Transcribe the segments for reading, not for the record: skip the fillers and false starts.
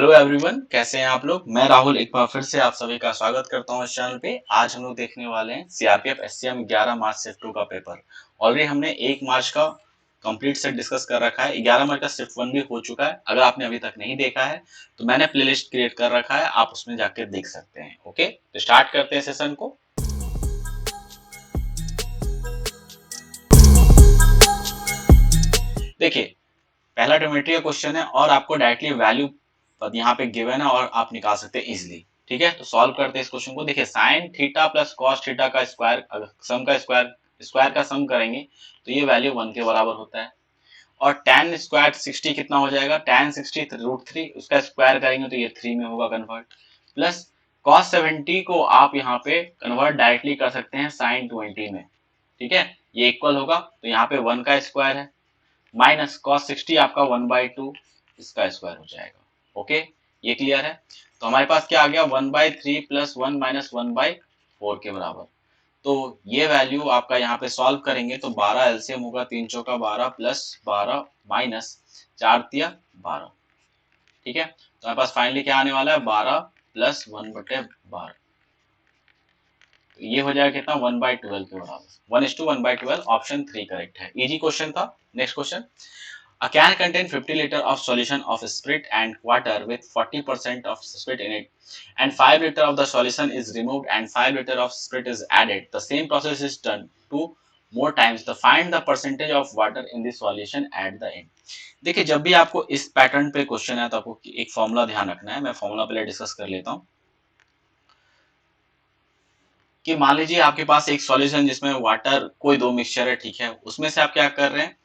Hello everyone, कैसे हैं आप लोग। मैं राहुल एक बार फिर से आप सभी का स्वागत करता हूं इस चैनल पे। आज हम लोग देखने वाले हैं सीआरपीएफ एससीएम 11 मार्च शिफ्ट 2 का पेपर। ऑलरेडी हमने 1 मार्च का कंप्लीट सेट डिस्कस कर रखा है। 11 मार्च का शिफ्ट 1 भी हो चुका है। अगर आपने अभी तक नहीं देखा है तो मैंने प्लेलिस्ट क्रिएट कर रखा है, आप उसमें जाकर देख सकते हैं। ओके, तो स्टार्ट करते हैं सेशन को। देखिए, पहला ट्रिग्नोमेट्री का क्वेश्चन है और आपको डायरेक्टली वैल्यू यहाँ पे गिवन है और आप निकाल सकते हैं इजिली। ठीक है, तो सॉल्व करते हैं इस क्वेश्चन को। देखिए, sine theta plus cos theta का स्क्वायर, अगर सम का स्क्वायर का सम करेंगे तो ये वैल्यू 1 के बराबर होता है। और tan स्क्वायर 60 कितना हो जाएगा, tan 60 रूट 3, उसका स्क्वायर करेंगे तो ये 3 में होगा कन्वर्ट। प्लस cos 70 को आप यहाँ पे कन्वर्ट डायरेक्टली कर सकते हैं sin 20 में। ठीक है, ये इक्वल होगा तो यहाँ पे 1 का स्क्वायर है, माइनस कॉस 60 आपका 1/2 इसका स्क्वायर हो जाएगा। ओके, ये क्लियर है। तो हमारे पास क्या आ गया, 1/3 प्लस 1 माइनस 1/4 के बराबर। तो ये वैल्यू आपका यहाँ पे सॉल्व करेंगे तो 12 एलसीएम होगा, 3 चौका 12 प्लस 12 माइनस 4 तिया 12। ठीक है, तो हमारे पास फाइनली क्या आने वाला है, 12 प्लस 1/12। तो ये हो जाएगा कितना, 1/12 के बराबर। 1:1/12, ऑप्शन 3 करेक्ट है। इजी क्वेश्चन था। Next question. A can contain 50 liter of solution of spirit and water with 40% of spirit in it, and 5 liter of the solution is removed and 5 liter of spirit is added. The same process is done 2 more times. The find the percentage of water in the solution at the end. देखिए, जब भी आपको इस pattern पे question है तो आपको एक फॉर्मूला ध्यान रखना है। मैं फॉर्मूला पहले डिस्कस कर लेता हूँ कि मान लीजिए आपके पास एक सॉल्यूशन जिसमें वाटर कोई दो मिक्सचर है। ठीक है, उसमें से आप क्या कर रहे हैं,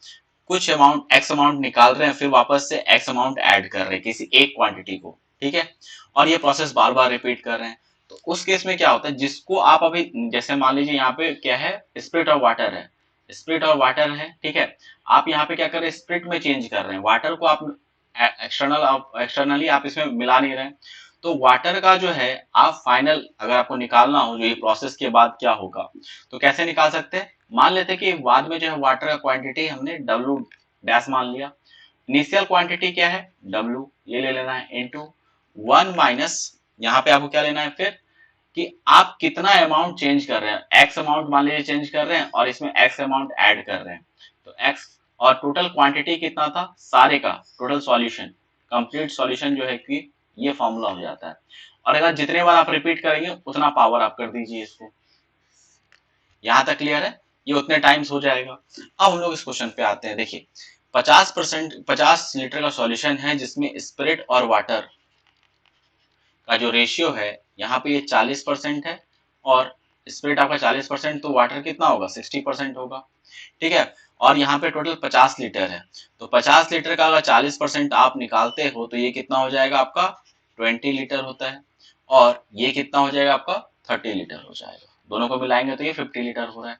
कुछ अमाउंट एक्स अमाउंट निकाल रहे हैं, फिर वापस से एक्स अमाउंट ऐड कर रहे हैं किसी एक क्वांटिटी को। ठीक है, और ये प्रोसेस बार बार रिपीट कर रहे हैं। तो उस केस में क्या होता है, जिसको आप अभी, जैसे मान लीजिए यहाँ पे क्या है, स्पिरिट और वाटर है, स्पिरिट और वाटर है। ठीक है, आप यहाँ पे क्या कर रहे हैं, स्पिरिट में चेंज कर रहे हैं, वाटर को आप एक्सटर्नली आप इसमें मिला नहीं रहे हैं। तो वाटर का जो है आप फाइनल अगर आपको निकालना हो जो ये प्रोसेस के बाद क्या होगा, तो कैसे निकाल सकते हैं। मान लेते हैं कि बाद में जो है वाटर का क्वांटिटी हमने W डैश मान लिया। इनिशियल क्वांटिटी क्या है, W, ये ले लेना है इनटू 1 माइनस, यहाँ पे आपको क्या लेना है फिर, कि आप कितना अमाउंट चेंज कर रहे हैं। एक्स अमाउंट मान लीजिए चेंज कर रहे हैं और इसमें एक्स अमाउंट ऐड कर रहे हैं, तो एक्स, और टोटल क्वांटिटी कितना था सारे का, टोटल सॉल्यूशन, कंप्लीट सॉल्यूशन जो है कि ये फॉर्मूला हो जाता है। और अगर जितने बार आप रिपीट करेंगे उतना पावर आप कर दीजिए इसको। यहां तक क्लियर है, ये उतने टाइम्स हो जाएगा। अब हम लोग इस क्वेश्चन पे आते हैं। देखिए, 50 लीटर का सॉल्यूशन है जिसमें स्पिरिट और वाटर का जो रेशियो है यहाँ पे ये 40% है, और स्पिरिट आपका 40% तो वाटर कितना होगा, 60% होगा। ठीक है, और यहाँ पे टोटल 50 लीटर है, तो 50 लीटर का अगर 40% आप निकालते हो तो ये कितना हो जाएगा आपका, 20 लीटर होता है। और ये कितना हो जाएगा आपका, 30 लीटर हो जाएगा। दोनों को मिलाएंगे तो ये 50 लीटर हो रहा है।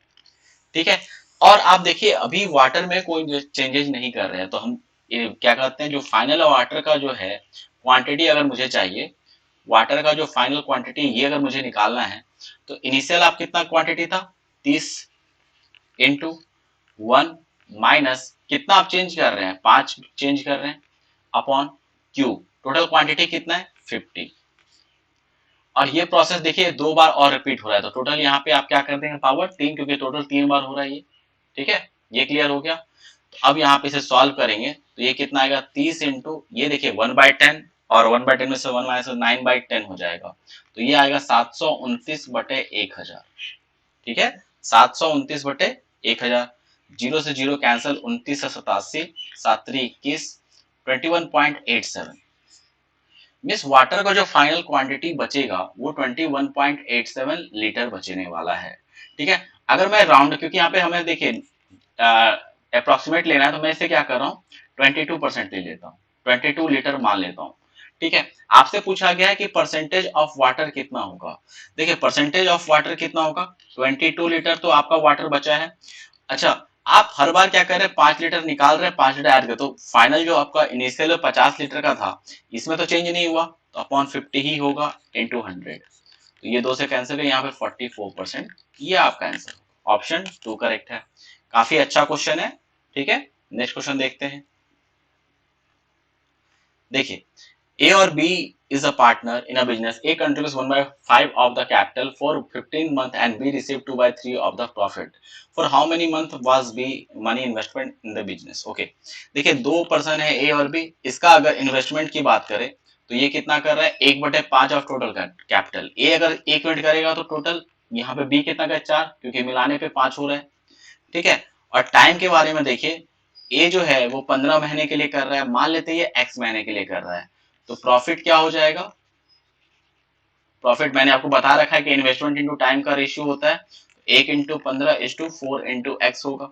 ठीक है, और आप देखिए अभी वाटर में कोई चेंजेस नहीं कर रहे हैं, तो हम ये क्या करते हैं, जो फाइनल वाटर का जो है क्वांटिटी अगर मुझे चाहिए, वाटर का जो फाइनल क्वांटिटी ये अगर मुझे निकालना है, तो इनिशियल आप कितना क्वांटिटी था, 30 इंटू 1 माइनस कितना आप चेंज कर रहे हैं, 5 चेंज कर रहे हैं, अपॉन क्यू, टोटल क्वांटिटी कितना है 50। और ये प्रोसेस देखिए 2 बार और रिपीट हो रहा है, तो टोटल यहाँ पे आप क्या कर देंगे, पावर 3, क्योंकि टोटल 3 बार हो रहा है ये। ठीक है, ये क्लियर हो गया। तो अब यहाँ पे इसे सॉल्व करेंगे तो ये कितना आएगा, 30 इंटू, ये देखिए 1/10, और 1/10 में से 1 माइनस 9/10 हो जाएगा, तो ये आएगा 729/1000। ठीक है, 729/1000। जीरो से जीरो कैंसिल, 29 7 21, 21.87। मिस वाटर का जो फाइनल क्वांटिटी बचेगा वो 21.87 लीटर बचने वाला है। ठीक है, अगर मैं राउंड, क्योंकि यहाँ पे हमें देखिए अप्रोक्सीमेट लेना है, तो मैं इसे क्या कर रहा हूँ, 22% ले लेता हूँ, 22 लीटर मान लेता हूँ। ठीक है, आपसे पूछा गया है कि परसेंटेज ऑफ वाटर कितना होगा। देखिए, परसेंटेज ऑफ वाटर कितना होगा, 22 लीटर तो आपका वाटर बचा है। अच्छा, आप हर बार क्या कर रहे हैं, 5 लीटर निकाल रहे हैं, 5 लीटर ऐड कर, तो फाइनल जो आपका इनिशियल 50 लीटर का था इसमें तो चेंज नहीं हुआ, तो अपॉन 50 ही होगा इंटू 100। तो ये 2 से कैंसिल है, यहाँ पे 44%, ये आपका आंसर, ऑप्शन 2 करेक्ट है। काफी अच्छा क्वेश्चन है। ठीक है, नेक्स्ट क्वेश्चन देखते हैं। देखिए, A or B is a partner in a business. A contributes 1/5 of the capital for 15 months and B received 2/3 of the profit. For how many months was B money investment in the business? Okay, देखिए दो person है A और B. इसका अगर investment की बात करें तो ये कितना कर रहा है 1/5 ऑफ टोटल कैपिटल. A अगर 1 यूनिट करेगा तो टोटल यहाँ पे B कितना का 4 क्योंकि मिलाने पे 5 हो रहा है. ठीक है. और टाइम के बारे में देखिए ए जो है वो 15 महीने के लिए कर रहा है, मान लेते हैं ये एक्स महीने के लिए कर रहा है, तो प्रॉफिट क्या हो जाएगा. प्रॉफिट मैंने आपको बता रखा है कि इन्वेस्टमेंट इंटू टाइम का रेशियो होता है, 1/15:4 होगा.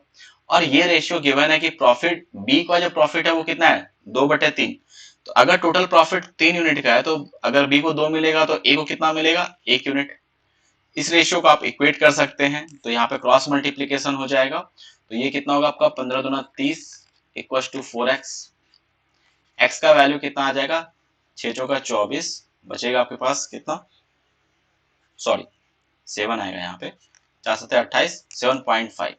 और ये रेशियो गिवन है कि प्रॉफिट बी का जो प्रॉफिट है वो कितना है 2/3. तो अगर टोटल प्रॉफिट 3 यूनिट का है तो अगर बी को 2 मिलेगा तो ए को कितना मिलेगा 1 यूनिट. इस रेशियो को आप इक्वेट कर सकते हैं तो यहाँ पे क्रॉस मल्टीप्लीकेशन हो जाएगा. तो ये कितना होगा आपका 15 दूना 30 इक्वल टू 4x. x का वैल्यू कितना आ जाएगा 6 चौका 24, बचेगा आपके पास कितना, सॉरी 7 आएगा यहाँ पे, 4 7 28, 7.5.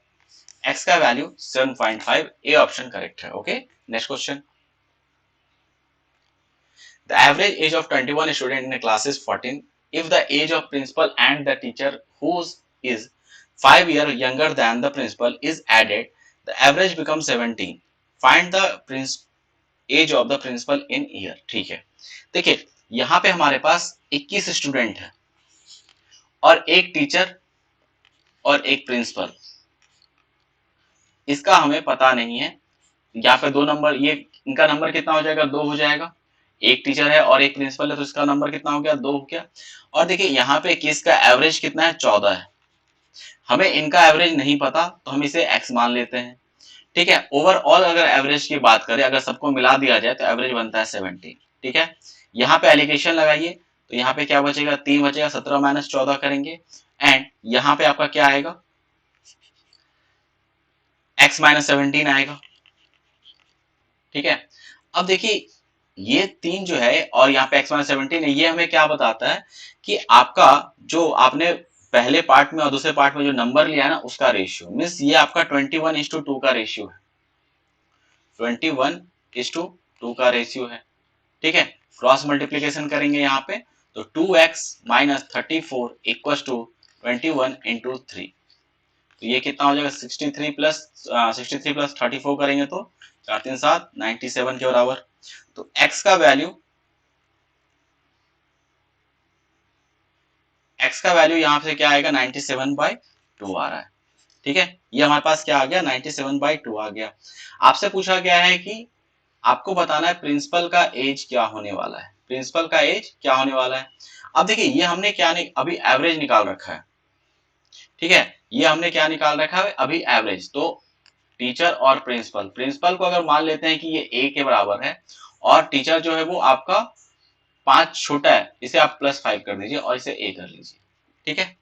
x का वैल्यू 7.5. ए ऑप्शन करेक्ट है. Okay, next question. The average age of 21 student in a class is 14. If the age of principal and the teacher whose is 5 years younger than the principal is added, the average becomes 17. Find the age of the principal in year. ठीक है, देखिए यहाँ पे हमारे पास 21 student है और एक teacher और एक प्रिंसिपल. इसका हमें पता नहीं है. यहाँ पे दो नंबर, ये इनका नंबर कितना हो जाएगा 2 हो जाएगा. एक टीचर है और एक प्रिंसिपल है तो इसका नंबर कितना हो गया 2 हो गया. और देखिए यहाँ पे किसका एवरेज कितना है 14 है. हमें इनका एवरेज नहीं पता तो हम इसे x मान लेते हैं. ठीक है, ओवरऑल अगर एवरेज की बात करें, अगर सबको मिला दिया जाए तो एवरेज बनता है 17. ठीक है, यहाँ पे एलिगेशन लगाइए तो यहाँ पे क्या बचेगा 3 बचेगा, 17 माइनस 14 करेंगे एंड यहाँ पे आपका क्या आएगा x माइनस 17 आएगा. ठीक है, अब देखिए ये 3 जो है और यहाँ पे x माइनस 17 है, ये हमें क्या बताता है कि आपका जो आपने पहले पार्ट में और दूसरे पार्ट में जो नंबर लिया है ना उसका रेशियो, मीन्स ये आपका 21:2 का रेशियो है. 21:2 का रेशियो है. ठीक है, क्रॉस मल्टीप्लीकेशन करेंगे यहाँ पे तो 2x माइनस 34 इक्वल टू 21/3. तो ये कितना हो जाएगा 63 प्लस 34 करेंगे तो 4 3 7 97 के बराबर. तो x का वैल्यू यहाँ से क्या आएगा 97/2 आ रहा है. ठीक है, ये हमारे पास क्या आ गया 97/2 आ गया. आपसे पूछा गया है कि आपको बताना है प्रिंसिपल का एज क्या होने वाला है. प्रिंसिपल का एज क्या होने वाला है. अब देखिए ये हमने क्या नहीं अभी एवरेज निकाल रखा है. ठीक है, ये हमने क्या निकाल रखा है अभी एवरेज. तो टीचर और प्रिंसिपल को अगर मान लेते हैं कि ये a के बराबर है और टीचर जो है वो आपका 5 छोटा है, इसे आप +5 कर दीजिए और इसे a कर लीजिए. ठीक है,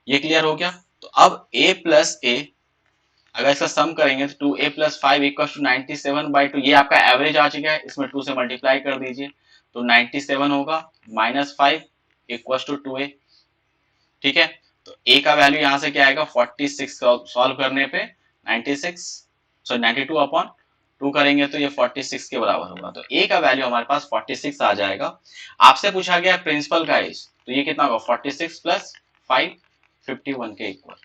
ये क्लियर हो गया. तो अब a प्लस a अगर इसका सम करेंगे तो 2a + 5 इक्वल टू 97/2. ये आपका एवरेज आ चुका है, इसमें 2 से मल्टीप्लाई कर दीजिए तो 97 होगा -5 इक्वल टू 2a. ठीक है, तो a का वैल्यू यहाँ से क्या आएगा 46. सॉल्व करने पे 92/2 करेंगे तो ये 46 के बराबर होगा. तो a का वैल्यू हमारे पास 46 आ जाएगा. आपसे पूछा गया प्रिंसिपल का एज, तो ये कितना होगा 46 + 5 51 के इक्वल.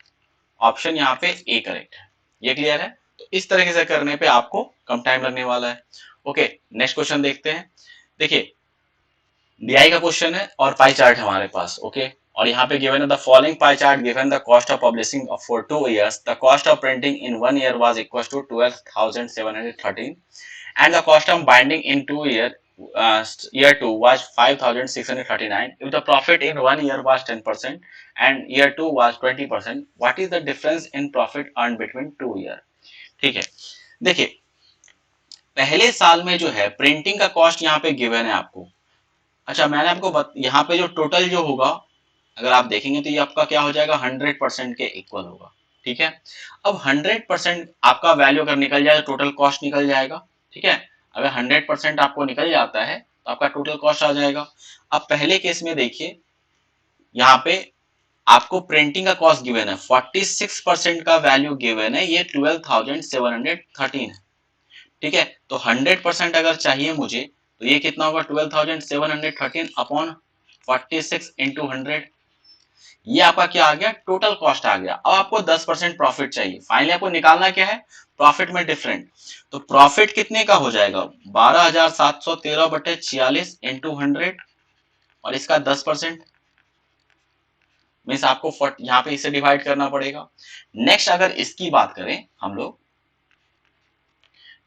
ऑप्शन यहाँ पे a करेक्ट है. ये क्लियर है. तो इस तरीके से करने पे आपको कम टाइम लगने वाला है. ओके, नेक्स्ट क्वेश्चन देखते हैं. देखिए डीआई का क्वेश्चन है और पाई चार्ट हमारे पास. ओके, और यहाँ पे गिवन है the following pie chart given the cost of publishing for 2 years. The cost of printing in 1 year was equal to 12,713 and the cost of binding in 2 year 2 was 5,639. If the profit in 1 year was 10% and year 2 was 20%, what is the difference in profit earned between 2 year? ठीक है, देखिए पहले साल में जो है printing का cost यहाँ पे गिवन है आपको. अच्छा, मैंने आपको यहाँ पे जो टोटल जो होगा अगर आप देखेंगे तो ये आपका क्या हो जाएगा 100% के इक्वल होगा. ठीक है, अब 100% आपका वैल्यू अगर निकल जाए तो टोटल कॉस्ट निकल जाएगा. ठीक है, अगर 100% आपको निकल जाता है तो आपका टोटल कॉस्ट आ जाएगा. अब पहले केस में देखिए यहाँ पे आपको प्रिंटिंग का कॉस्ट गिवन है 46% का वैल्यू गिवन है, ये 12,713 है. ठीक है, तो 100% अगर चाहिए मुझे तो ये कितना होगा 12,713 अपॉन 46 इंटू 100। ये आपका क्या आ गया, टोटल कॉस्ट आ गया। अब आपको 10% प्रॉफिट चाहिए। फाइनली आपको निकालना क्या है, प्रॉफिट में डिफरेंट। तो प्रॉफिट कितने का हो जाएगा, 12,713 बटे 46 इंटू 100 और इसका 10%, मीन्स आपको यहाँ पे इसे डिवाइड करना पड़ेगा। नेक्स्ट अगर इसकी बात करें हम लोग,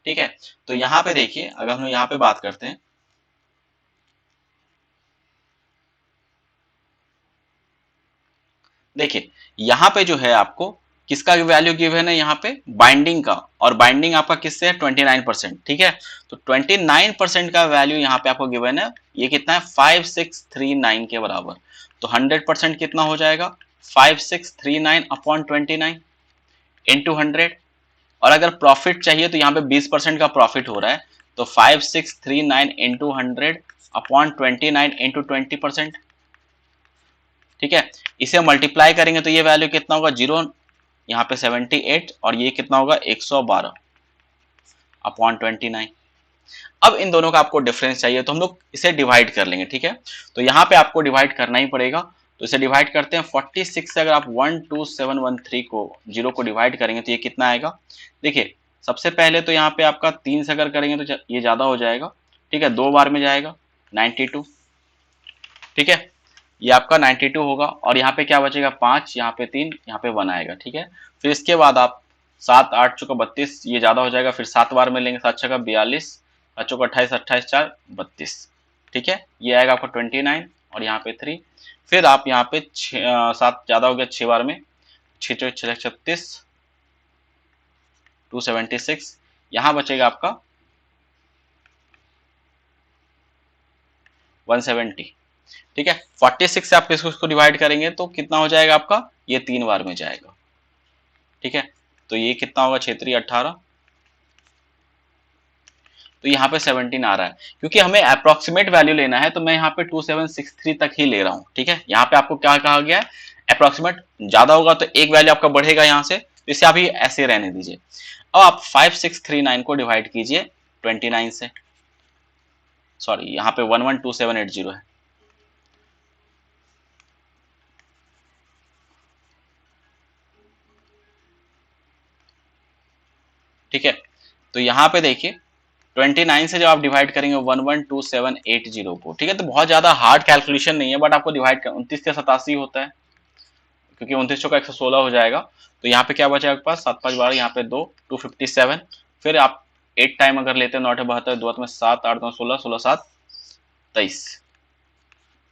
ठीक है, तो यहाँ पे देखिए अगर हम लोग यहाँ पे बात करते हैं, देखिए यहाँ पे जो है आपको किसका वैल्यू गिवन है, यहाँ पे बाइंडिंग का, और बाइंडिंग आपका किससे है 29%, ठीक है। तो 29% का वैल्यू यहाँ पे आपको गिवन है, ये कितना है 5639 के बराबर। तो 100% कितना हो जाएगा 5639 अपॉन 29 इंटू 100। और अगर प्रॉफिट चाहिए तो यहाँ पे 20% का प्रॉफिट हो रहा है, तो 5639 इंटू 100 अपॉन 29 इंटू 20%, ठीक है। इसे मल्टीप्लाई करेंगे तो ये वैल्यू कितना होगा, जीरो, यहाँ पे 78 और ये कितना होगा 112 अपॉन 29। अब इन दोनों का आपको डिफरेंस चाहिए तो हम लोग इसे डिवाइड कर लेंगे, ठीक है। तो यहाँ पे आपको डिवाइड करना ही पड़ेगा, तो इसे डिवाइड करते हैं। 46 से अगर आप 12713 को 0 को डिवाइड करेंगे तो ये कितना आएगा, देखिए सबसे पहले तो यहाँ पे आपका 3 से अगर करेंगे तो ये ज्यादा हो जाएगा, ठीक है, 2 बार में जाएगा 92, ठीक है, ये आपका 92 होगा। और यहाँ पे क्या बचेगा 5, यहाँ पे 3, यहाँ पे 1 आएगा, ठीक है। फिर इसके बाद आप 7 8 चौका 32, ये ज्यादा हो जाएगा, फिर 7 बार में लेंगे, 7 छक्का 42, 7 चौका 28, 28 4 32, ठीक है, ये आएगा आपका 29 और यहाँ पे 3। फिर आप यहाँ पे 7 ज्यादा हो गया 6 बार में, 6 चौक 36, 276, यहाँ बचेगा आपका 170, ठीक है। 46 से आप इसको डिवाइड करेंगे तो कितना हो जाएगा आपका, ये 3 बार में जाएगा, ठीक है। तो ये कितना होगा 6 18, तो यहाँ पे 17 आ रहा है। क्योंकि हमें अप्रोक्सीमेट वैल्यू लेना है तो मैं यहाँ पे 2763 तक ही ले रहा हूँ, ठीक है। यहाँ पे आपको क्या कहा गया है, अप्रोक्सीमेट, ज्यादा होगा तो एक वैल्यू आपका बढ़ेगा यहाँ से, तो इसे अभी ऐसे रहने दीजिए। अब आप 5639 को डिवाइड कीजिए 29 से, सॉरी यहाँ पे 112780 है, ठीक है। तो यहाँ पे देखिए 29 से जब आप डिवाइड करेंगे 112780 को, ठीक है, तो बहुत ज्यादा हार्ड कैलकुलेशन नहीं है, बट आपको डिवाइड कर 29 से 87 होता है, क्योंकि 29 का 116 हो जाएगा। तो यहाँ पे क्या बचा आपके पास, 7 5 12, यहाँ पे 2 257। फिर आप 8 टाइम अगर लेते हैं 9 72, 2 में 7 8 9 16, 16 7 23,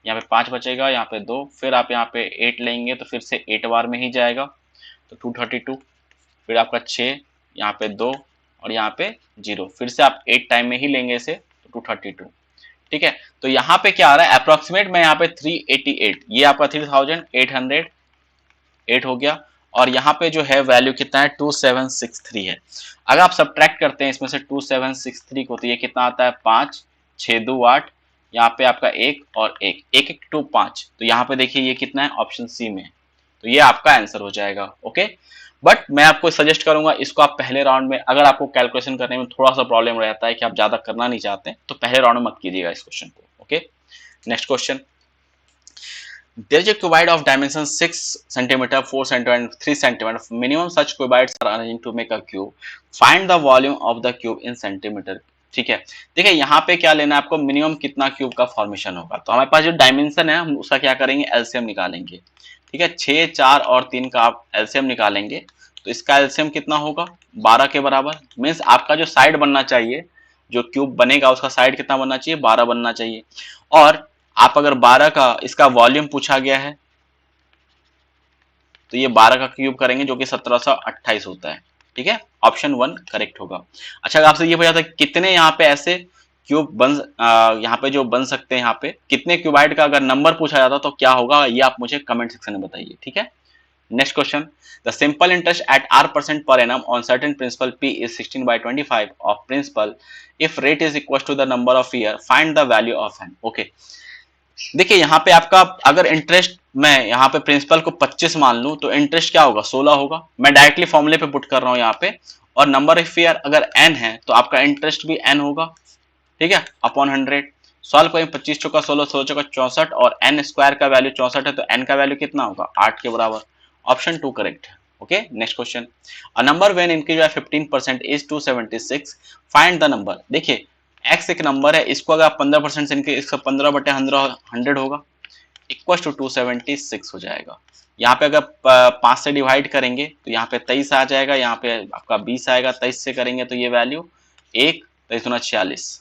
यहाँ पे 5 बचेगा, यहाँ पे 2, फिर आप यहाँ पे 8 लेंगे तो फिर से 8 बार में ही जाएगा, तो 232। फिर आपका 6, यहाँ पे 2 और यहाँ पे 0, फिर से आप 8 टाइम में ही लेंगे इसे, तो 232, ठीक है। तो यहाँ पे क्या आ रहा है अप्रोक्सीमेट में, यहाँ पे 388, ये आपका 3808 हो गया। और यहाँ पे जो है वैल्यू कितना है 2763 है। अगर आप सब्ट्रैक्ट करते हैं इसमें से 2763 को, तो ये कितना आता है 5 6 2 8, यहाँ पे आपका 1 और 1 1 1 2 5, तो यहाँ पे देखिए ये कितना है ऑप्शन सी में, तो ये आपका आंसर हो जाएगा, ओके। बट मैं आपको सजेस्ट करूंगा इसको आप पहले राउंड में, अगर आपको कैलकुलेशन करने में थोड़ा सा प्रॉब्लम रहता है कि आप ज्यादा करना नहीं चाहते, तो पहले राउंड में मत कीजिएगा इस क्वेश्चन को, okay. Next question, there is a cuboid of dimension 6 cm, 4 cm and 3 cm. Minimum such cuboids are arranged to make a cube. Find the volume of the cube in centimeter. ठीक है, देखिए यहाँ पे क्या लेना है आपको, मिनिमम कितना क्यूब का फॉर्मेशन होगा। तो हमारे पास जो डायमेंशन है हम उसका क्या करेंगे, एलसीएम निकालेंगे, ठीक है। 6 4 और 3 का आप एलसीएम निकालेंगे, तो इसका एलसीएम कितना होगा 12 के बराबर। मीन्स आपका जो साइड बनना चाहिए, जो क्यूब बनेगा उसका साइड कितना बनना चाहिए, 12 बनना चाहिए। और आप अगर 12 का इसका वॉल्यूम पूछा गया है, तो ये 12 का क्यूब करेंगे जो कि 1728 होता है, ठीक है, ऑप्शन 1 करेक्ट होगा। अच्छा, आपसे ये पूछा था कितने यहाँ पे ऐसे क्यूब यहाँ पे जो बन सकते हैं, यहाँ पे कितने क्यूबाइड का अगर नंबर पूछा जाता तो क्या होगा, ये आप मुझे कमेंट सेक्शन में बताइए, ठीक है। Next question, the simple interest eight r% per annum on certain principal p is 16/25 of principal if rate is equal to the number of year, find the value of n. Okay, देखिए यहाँ पे आपका अगर interest मैं यहाँ पे principal को 25 मान लूं तो इंटरेस्ट क्या होगा 16 होगा। मैं डायरेक्टली फॉर्मूले पे पुट कर रहा हूं यहाँ पे, और नंबर ऑफ ईयर अगर n है तो आपका इंटरेस्ट भी n होगा, ठीक है, अपॉन 100। सॉल्व करें, 25 चौका 16, 16 चौका 64 और n स्क्वायर का वैल्यू 64 है तो n का वैल्यू कितना होगा, 8 के बराबर। ऑप्शन 2 करेक्ट है। Okay, next question. A number when increase by 15% is 276, find the number. देखिए x एक नंबर है, इसको अगर आप 15% से इंक्रीज, इसका 15 बटे 100 होगा, इक्वल टू 276 हो जाएगा। यहाँ पे अगर 5 से डिवाइड करेंगे तो यहाँ पे 23 आ जाएगा, यहाँ पे आपका 20 आएगा, 23 से करेंगे तो ये वैल्यू 1, 23×46,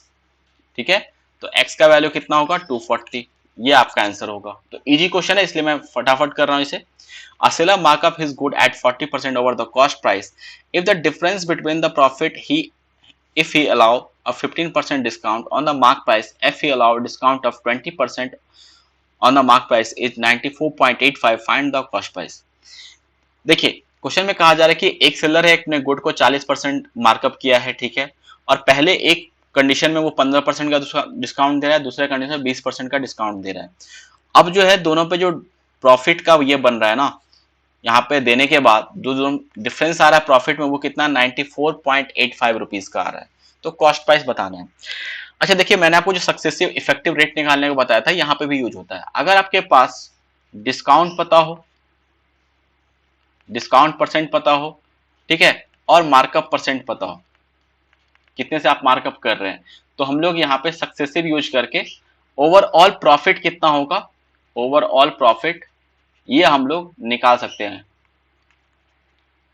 ठीक है। तो x का वैल्यू कितना होगा, 240। ये आपका आंसर होगा। तो इजी क्वेश्चन है इसलिए मैं फटाफट कर रहा हूँ इसे। A seller markup his good at 40% over the cost price if the difference between the profit if he allow a 15% discount on the mark price, if he allow a discount of 20% on the mark price is 94.85, find the cost price। देखिए question में कहा जा रहा है कि एक seller है, एक ने गुड को 40% मार्कअप किया है, ठीक है, और पहले एक कंडीशन में वो 15% का डिस्काउंट दे रहा है, दूसरे कंडीशन में 20% का डिस्काउंट दे रहा है। अब जो है दोनों पे जो प्रॉफिट का ये बन रहा है ना, यहाँ पे देने के बाद जो डिफरेंस आ रहा है प्रॉफिट में वो कितना 94.85 रुपीज का आ रहा है। तो कॉस्ट प्राइस बताना है। अच्छा देखिए, मैंने आपको जो सक्सेसिव इफेक्टिव रेट निकालने को बताया था, यहाँ पे भी यूज होता है। अगर आपके पास डिस्काउंट पता हो, डिस्काउंट परसेंट पता हो, ठीक है, और मार्कअप परसेंट पता हो, कितने से आप मार्कअप कर रहे हैं, तो हम लोग यहाँ पे सक्सेसिव यूज करके ओवरऑल प्रॉफिट कितना होगा, ओवरऑल प्रॉफिट ये हम लोग निकाल सकते हैं।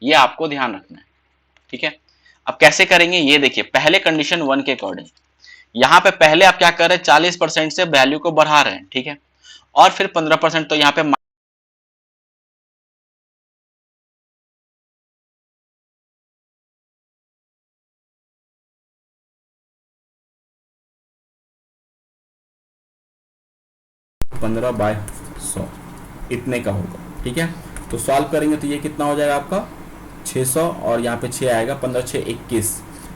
ये आपको ध्यान रखना है, ठीक है। अब कैसे करेंगे ये देखिए, पहले कंडीशन 1 के अकॉर्डिंग यहाँ पे पहले आप क्या कर रहे हैं, 40% से वैल्यू को बढ़ा रहे हैं, ठीक है, और फिर 15%, तो यहाँ पे 15/100 इतने का होगा, ठीक है। तो सॉल्व करेंगे तो ये कितना हो जाएगा आपका 600, और यहाँ पे 6 आएगा, 15 6 21।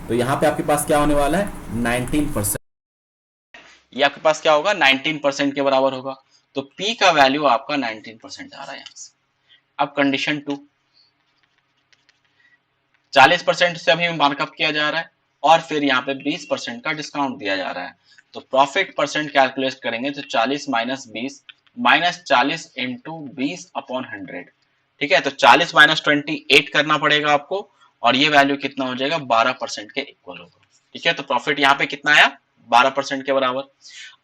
तो यहाँ पे आपके पास क्या होने वाला है 19%। ये आपके पास क्या होगा 19% के बराबर होगा। तो P का वैल्यू आपका 19% आ रहा है यहाँ से। अब कंडीशन 2, 40% से अभी मार्कअप किया जा रहा है और फिर यहाँ पे 20% का डिस्काउंट दिया जा रहा है। तो प्रॉफिट परसेंट कैलकुलेट करेंगे तो 40 माइनस 20 माइनस 40 इंटू 20 अपॉन 100, ठीक है। तो 40 माइनस 28 करना पड़ेगा आपको, और ये वैल्यू कितना हो जाएगा 12% के इक्वल होगा, ठीक है। तो प्रॉफिट यहाँ पे कितना आया 12% के बराबर।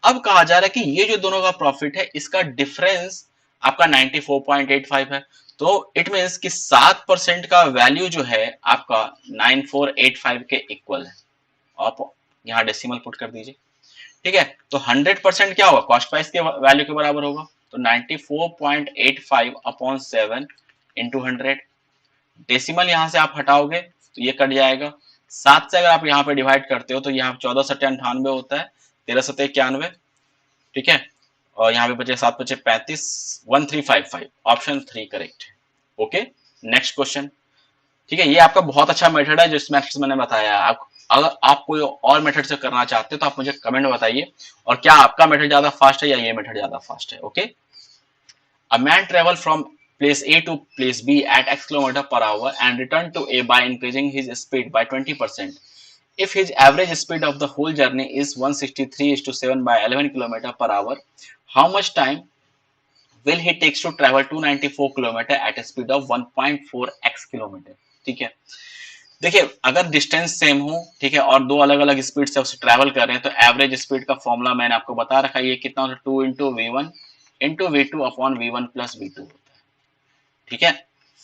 अब कहा जा रहा है कि ये जो दोनों का प्रॉफिट है इसका डिफरेंस आपका 94.85 है। तो इट मीन्स कि 7% का वैल्यू जो है आपका 9485 के इक्वल है। आप यहाँ डेसिमल पुट कर दीजिए, ठीक है। तो 100% क्या होगा, कॉस्ट प्राइस के वैल्यू के बराबर होगा। तो 94.85 अपॉन 7 इंटू 100, डेसिमल यहाँ से आप हटाओगे तो ये कट जाएगा। 7 से अगर आप यहाँ पे डिवाइड करते हो तो यहाँ 14 सत्ते 98 होता है, 13 सत्ते 91, ठीक है, और यहाँ पे बचे 7 बचे 35, 1355, ऑप्शन 3 करेक्ट है। ओके, नेक्स्ट क्वेश्चन, ठीक है। ये आपका बहुत अच्छा मेथड है जो इस मेथड से मैंने बताया। आप अगर आप कोई और मेथड से करना चाहते हो तो आप मुझे कमेंट में बताइए, और क्या आपका मेथड ज्यादा फास्ट है या ये मेथड ज्यादा फास्ट है। Okay, a man travel from place A to place B at x km per hour and return to A by increasing his speed by 20%. If his average speed of the whole journey is 163:7 by 11 km per hour, how much time will he takes to travel 294 km at a speed of 1.4x kilometre, ठीक है। देखिए अगर distance same हो, ठीक है, और दो अलग अलग स्पीड से उसे ट्रैवल कर रहे हैं तो एवरेज स्पीड का फॉर्मूला मैंने आपको बता रखा है। ये कितना होता है 2 into V1 into V2 upon V1 plus V2 होता है, ठीक है।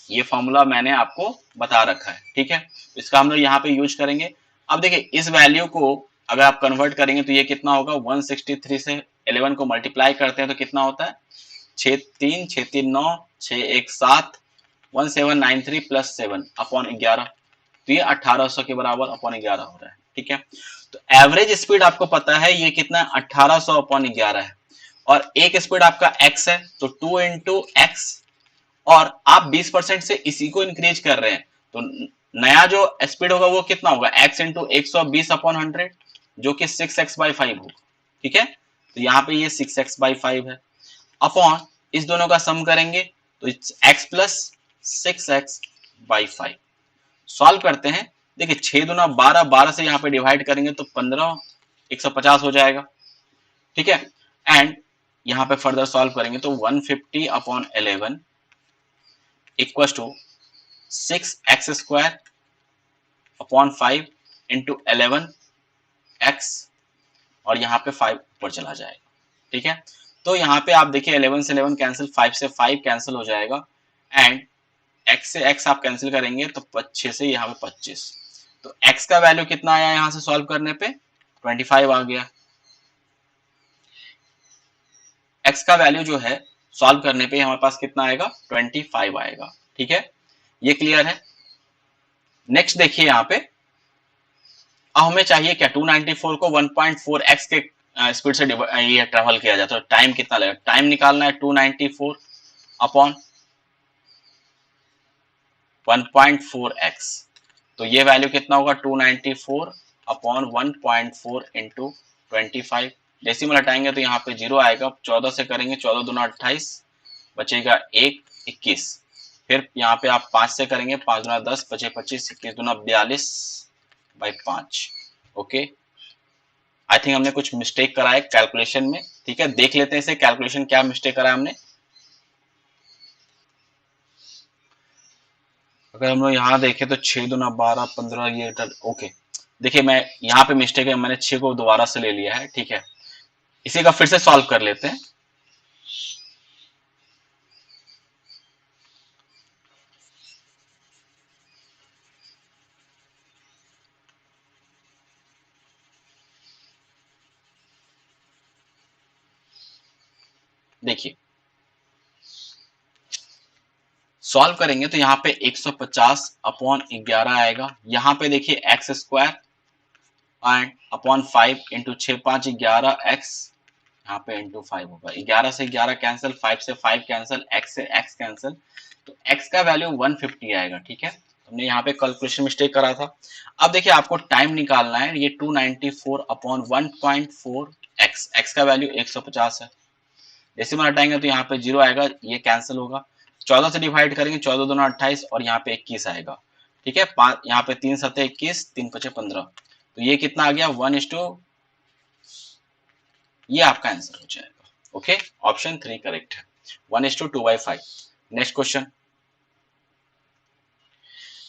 ये फॉर्मूला मैंने आपको बता रखा है, ठीक है। इसका हम लोग यहाँ पे यूज करेंगे। अब देखिए इस वैल्यू को अगर आप कन्वर्ट करेंगे तो ये कितना होगा, 163 से 11 को मल्टीप्लाई करते हैं तो कितना होता है 6 3 9 6 1 7 1793 प्लस 7 अपॉन 11, तो ये 1800 के बराबर अपॉन 11 हो रहा है, ठीक है। तो एवरेज स्पीड आपको पता है ये कितना 1800 अपॉन 11 है, और एक स्पीड आपका x है तो 2 इंटू एक्स, और आप 20% से इसी को इंक्रीज कर रहे हैं तो नया जो स्पीड होगा वो कितना होगा x इंटू 120 अपॉन 100, जो कि 6x/5 होगा, ठीक है। तो यहाँ पे ये 6x/5 है, अपॉन इस दोनों का सम करेंगे तो x प्लस 6x/5। सॉल्व करते हैं, देखिए 6 दूना 12, 12 से यहाँ पे डिवाइड करेंगे तो 15 150 हो जाएगा, ठीक है। एंड यहाँ पे फर्दर सॉल्व करेंगे तो 150 upon 11 equal to 6x² upon 5 into 11x, और यहाँ पे 5 ऊपर चला जाएगा, ठीक है। तो यहाँ पे आप देखिए 11 से 11 कैंसिल, 5 से 5 कैंसिल हो जाएगा, एंड x से x आप कैंसिल करेंगे तो 6 से यहाँ पे 25, तो x का वैल्यू कितना आया यहाँ से सॉल्व करने पे 25 आ गया। x का वैल्यू जो है सॉल्व करने पे हमारे पास कितना आएगा 25 आएगा, ठीक है। ये क्लियर है। नेक्स्ट देखिए यहाँ पे, अब हमें चाहिए क्या 294 को 1.4x के स्पीड से ये ट्रेवल किया जाता है, तो टाइम कितना लगेगा, टाइम निकालना है 294 अपॉन 1.4x, तो ये वैल्यू कितना होगा 294 अपॉन 1.4 इंटू 25, डेसिमल हटाएंगे तो यहाँ पे 0 आएगा, 14 से करेंगे 14 दूना 28, बचेगा 1 21, फिर यहाँ पे आप 5 से करेंगे 5 दूना 10, बचे 25, 21 दूना 42 बाई 5। ओके, आई थिंक हमने कुछ मिस्टेक करा है कैलकुलेशन में, ठीक है। देख लेते हैं इसे कैलकुलेशन क्या मिस्टेक करा है हमने। अगर हम लोग यहाँ देखें तो 6 दूना 12 15, ये ओके, देखिए मैं यहाँ पे मिस्टेक है, मैंने 6 को दोबारा से ले लिया है, ठीक है। इसी का फिर से सॉल्व कर लेते हैं। देखिए सॉल्व करेंगे तो यहाँ पे 150 अपॉन 11 आएगा, यहाँ पे देखिए x² and upon 5 into 6 5 11 x, यहाँ पे इंटू 5 होगा, 11 से 11 कैंसिल, 5 से 5 कैंसिल, x से x कैंसिल, तो x का वैल्यू 150 आएगा, ठीक है। हमने यहाँ पे कैलकुलेशन मिस्टेक करा था। अब देखिए आपको टाइम निकालना है, ये 294 अपॉन 1.4 x का वैल्यू 150 है, डेसिमल हटाएंगे तो यहाँ पे 0 आएगा, ये कैंसिल होगा, 14 से डिवाइड करेंगे 14 दूना 28 और यहाँ पे 21 आएगा, ठीक है। यहाँ पे 3 सत्ते 21, 3 पचे 15, तो ये कितना आ गया 1:, ये आपका आंसर हो जाएगा। ओके, ऑप्शन 3 करेक्ट है, 1:2/5। Next question,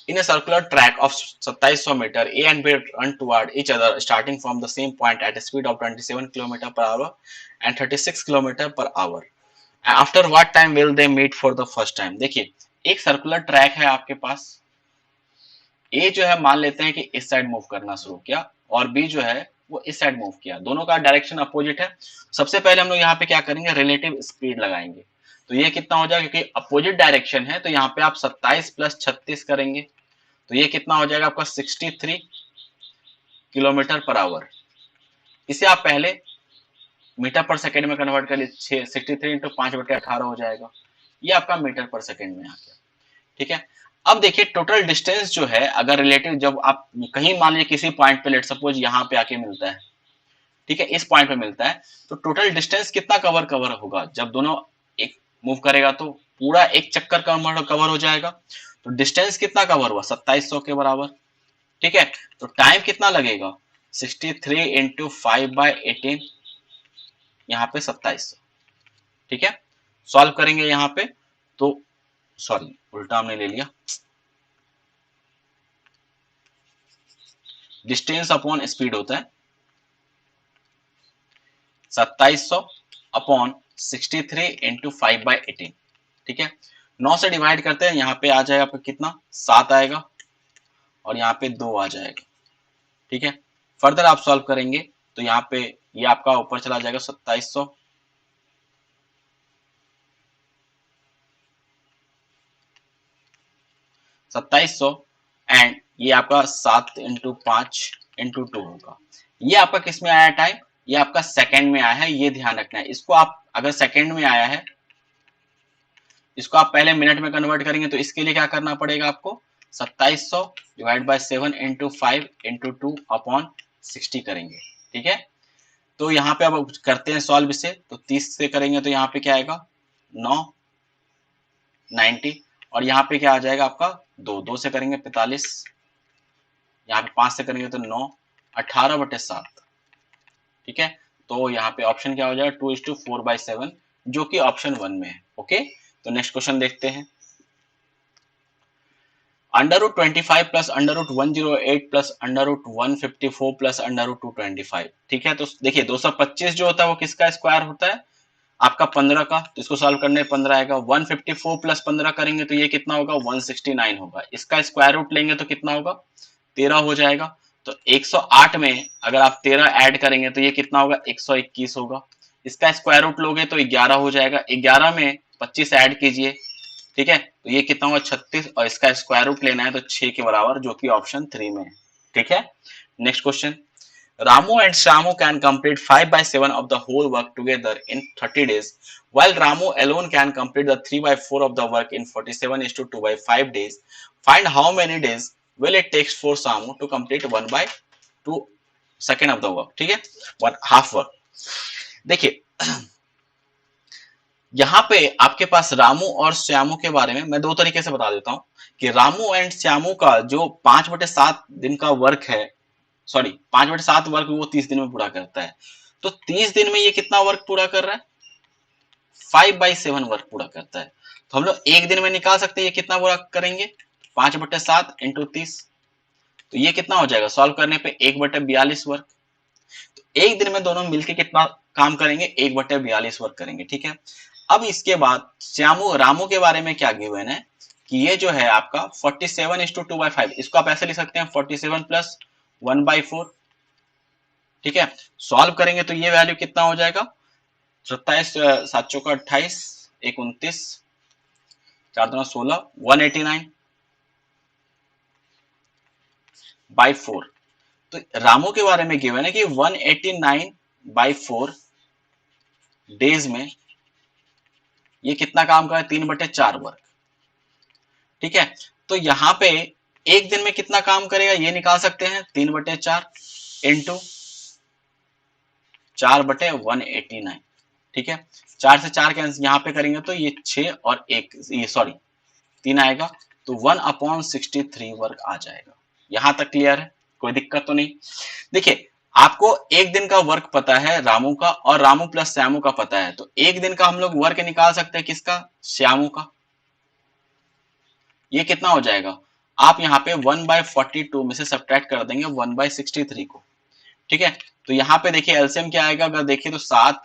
in a circular track of 2700 meter, A and B run toward each other starting from the same point at a speed of 27 km per hour and 36 km per hour. After what time will they meet for the first time? देखिए एक circular track है आपके पास, ए जो है मान लेते हैं कि इस साइड मूव करना शुरू किया और बी जो है वो इस साइड मूव किया, दोनों का डायरेक्शन अपोजिट है। सबसे पहले हम लोग यहाँ पे क्या करेंगे, रिलेटिव स्पीड लगाएंगे, तो ये कितना हो जाएगा, क्योंकि अपोजिट डायरेक्शन है तो यहाँ पे आप 27 + 36 करेंगे, तो ये कितना हो जाएगा आपका 63 किलोमीटर पर आवर। इसे आप पहले मीटर पर सेकेंड में कन्वर्ट कर लीजिए, 63 इंटू 5/18 हो जाएगा, ये आपका मीटर पर सेकेंड में आ गया, ठीक है। अब देखिए टोटल डिस्टेंस जो है, अगर रिलेटिव जब आप कहीं मान लीजिए किसी पॉइंट पे लेट सपोज यहाँ पे आके मिलता है, ठीक है, इस पॉइंट पे मिलता है, तो टोटल डिस्टेंस कितना कवर होगा, जब दोनों एक मूव करेगा तो पूरा एक चक्कर कवर हो जाएगा, तो डिस्टेंस कितना कवर हुआ 2700 के बराबर, ठीक है। तो टाइम कितना लगेगा 63 इंटू 5/18, यहाँ पे 2700, ठीक है। सॉल्व करेंगे यहाँ पे तो, सॉरी उल्टा हमने ले लिया, डिस्टेंस अपॉन स्पीड होता है 2700 अपॉन 63 इंटू 5/18, ठीक है। 9 से डिवाइड करते हैं, यहाँ पे आ जाएगा आपका कितना 7 आएगा और यहाँ पे 2 आ जाएगा, ठीक है। फर्दर आप सॉल्व करेंगे तो यहाँ पे ये आपका ऊपर चला जाएगा 2700, एंड ये आपका 7 इंटू 5 इंटू 2 होगा। ये आपका किस में आया टाइम, ये आपका सेकंड में आया है, ये ध्यान रखना है। इसको आप अगर सेकंड में आया है, इसको आप पहले मिनट में कन्वर्ट करेंगे तो इसके लिए क्या करना पड़ेगा आपको 2700 divide by 7 into 5 into 2 upon 60 करेंगे, ठीक है। तो यहाँ पे अब करते हैं सॉल्व इसे, तो 30 से करेंगे तो यहाँ पे क्या आएगा 9 90, और यहाँ पे क्या आ जाएगा आपका 2 से करेंगे 45, यहाँ पे 5 से करेंगे तो 9 18/7, ठीक है, तो यहाँ पे ऑप्शन क्या हो जाएगा 2:4/7, जो कि ऑप्शन 1 में है। ओके, तो नेक्स्ट क्वेश्चन देखते हैं। √25 प्लस √108 प्लस √154 प्लस √225। ठीक है, तो देखिए 225 जो होता है वो किसका स्क्वायर होता है, आपका 15 का, तो इसको सॉल्व करने 15 आएगा। 154 प्लस 15 करेंगे तो ये कितना होगा, 169 होगा। इसका स्क्वायर रूट लेंगे तो कितना होगा, 13 हो जाएगा। तो 108 में अगर आप 13 ऐड करेंगे तो ये कितना होगा, 121 होगा। इसका स्क्वायर रूट लोगे तो 11 हो जाएगा। 11 में 25 ऐड कीजिए, ठीक है, तो ये कितना होगा, 36, और इसका स्क्वायर रूट लेना है तो 6 के बराबर, जो कि ऑप्शन 3 में है। ठीक है, next question. Ramu and Syamu can complete 5/7 of the whole work together in 30 days, while Ramu alone can complete the 3/4 of the work in 47:2/5 days. Find how many days will it take for Syamu to complete 1/2 second of the work. ठीक है, one half work. देखिए यहाँ पे आपके पास रामू और श्यामू के बारे में मैं दो तरीके से बता देता हूं कि रामू एंड श्यामू का जो 5/7 दिन का वर्क है, सॉरी 5/7 वर्क वो 30 दिन में पूरा करता है। तो 30 दिन में ये कितना वर्क पूरा कर रहा है, 5/7 वर्क पूरा करता है। तो हम लोग एक दिन में निकाल सकते हैं ये कितना पूरा करेंगे, 5/7 इंटू 30, तो ये कितना हो जाएगा, सॉल्व करने पे 1/42 वर्क। तो एक दिन में दोनों मिलकर कितना काम करेंगे, 1/42 वर्क करेंगे। ठीक है, अब इसके बाद श्यामू रामू के बारे में क्या गिवन है कि ये जो है आपका 47:2/5, इसको आप ऐसे लिख सकते हैं 47 प्लस 1/4। ठीक है, सॉल्व करेंगे तो ये वैल्यू कितना हो जाएगा, 27 7 चौका 28, 1 29, 4 2 16, 189/4। तो रामू के बारे में गिवन है कि 189/4 डेज में ये कितना काम का है, 3/4 वर्क। ठीक है, तो यहाँ पे एक दिन में कितना काम करेगा ये निकाल सकते हैं, 3/4 इंटू 4/189। ठीक है, 4 से 4 कैंसिल यहाँ पे करेंगे तो ये 6 और 1, ये सॉरी 3 आएगा, तो 1/63 वर्क आ जाएगा। यहां तक क्लियर है, कोई दिक्कत तो नहीं। देखिए आपको एक दिन का वर्क पता है रामू का, और रामू प्लस श्यामू का पता है, तो एक दिन का हम लोग वर्क निकाल सकते हैं किसका, श्यामू का। ये कितना हो जाएगा, आप यहाँ पे 1/42 में से सब्ट्रैक्ट कर देंगे 1/63 को। ठीक है, तो यहाँ पे देखिए एलसीएम क्या आएगा, अगर देखिए तो 7,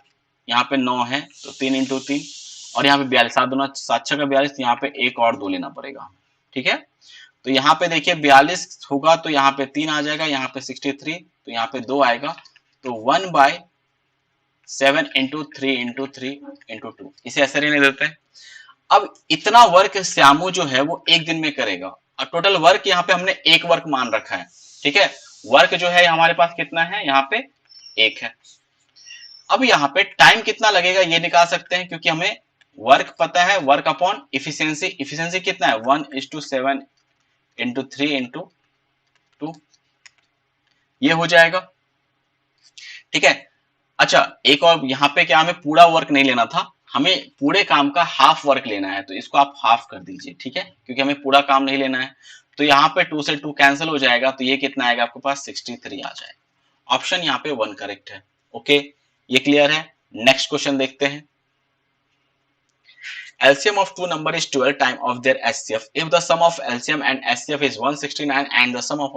यहाँ पे 9 है तो 3 इंटू 3, और यहाँ पे 42, 7 दूना 7 6 का 42, तो यहाँ पे एक और 2 लेना पड़ेगा। ठीक है, तो यहाँ पे देखिए 42 होगा तो यहाँ पे 3 आ जाएगा, यहाँ पे 63 तो यहाँ पे 2 आएगा, तो 1/7 इंटू 3 इंटू 3 इंटू 2, इसे ऐसे रहने देते हैं। अब इतना वर्क श्यामू जो है वो एक दिन में करेगा, और टोटल वर्क यहाँ पे हमने एक वर्क मान रखा है। ठीक है, वर्क जो है हमारे पास कितना है, यहाँ पे 1 है। अब यहाँ पे टाइम कितना लगेगा ये निकाल सकते हैं, क्योंकि हमें वर्क पता है, वर्क अपॉन इफिशियंसी, इफिशियंसी कितना है 1:7 इंटू 3 इंटू 2, ये हो जाएगा। ठीक है, अच्छा एक और यहाँ पे क्या, हमें पूरा वर्क नहीं लेना था, हमें पूरे काम का हाफ वर्क लेना है, तो इसको आप हाफ कर दीजिए। ठीक है, क्योंकि हमें पूरा काम नहीं लेना है, तो यहाँ पे 2 से 2 कैंसिल हो जाएगा, तो ये कितना आएगा आपके पास, 63 आ जाएगा। ऑप्शन यहाँ पे 1 करेक्ट है। ओके, ये क्लियर है। नेक्स्ट क्वेश्चन देखते हैं। LCM of two number is 12 time of their HCF. If the sum of LCM and HCF is 169 and the sum of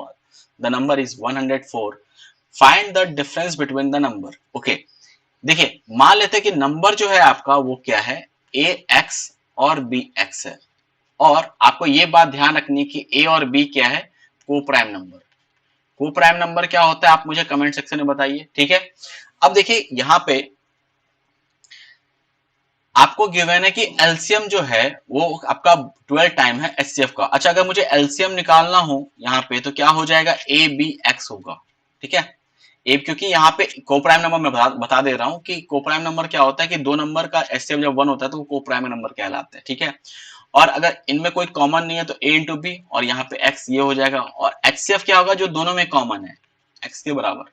the number is 104, find the difference between the number. Okay, देखिए मान लेते हैं कि number जो है आपका वो क्या है, AX और BX है, और आपको ये बात ध्यान रखनी कि A और B क्या है, को प्राइम नंबर। को प्राइम नंबर क्या होता है आप मुझे कमेंट सेक्शन में बताइए। ठीक है, अब देखिए यहाँ पे आपको गिवन है कि एलसीएम जो है वो आपका 12 टाइम है एचसीएफ का। अच्छा, अगर मुझे एलसीएम निकालना हो यहाँ पे तो क्या हो जाएगा, ए बी एक्स होगा। ठीक है, ए, क्योंकि यहाँ पे कोप्राइम नंबर मैं बता दे रहा हूँ कि कोप्राइम नंबर क्या होता है कि दो नंबर का एचसीएफ जब 1 होता है तो वो कोप्राइम नंबर कहलाता है। ठीक है, और अगर इनमें कोई कॉमन नहीं है तो ए इंटू बी, और यहाँ पे एक्स ये हो जाएगा, और एचसीएफ क्या होगा, जो दोनों में कॉमन है, एक्स के बराबर।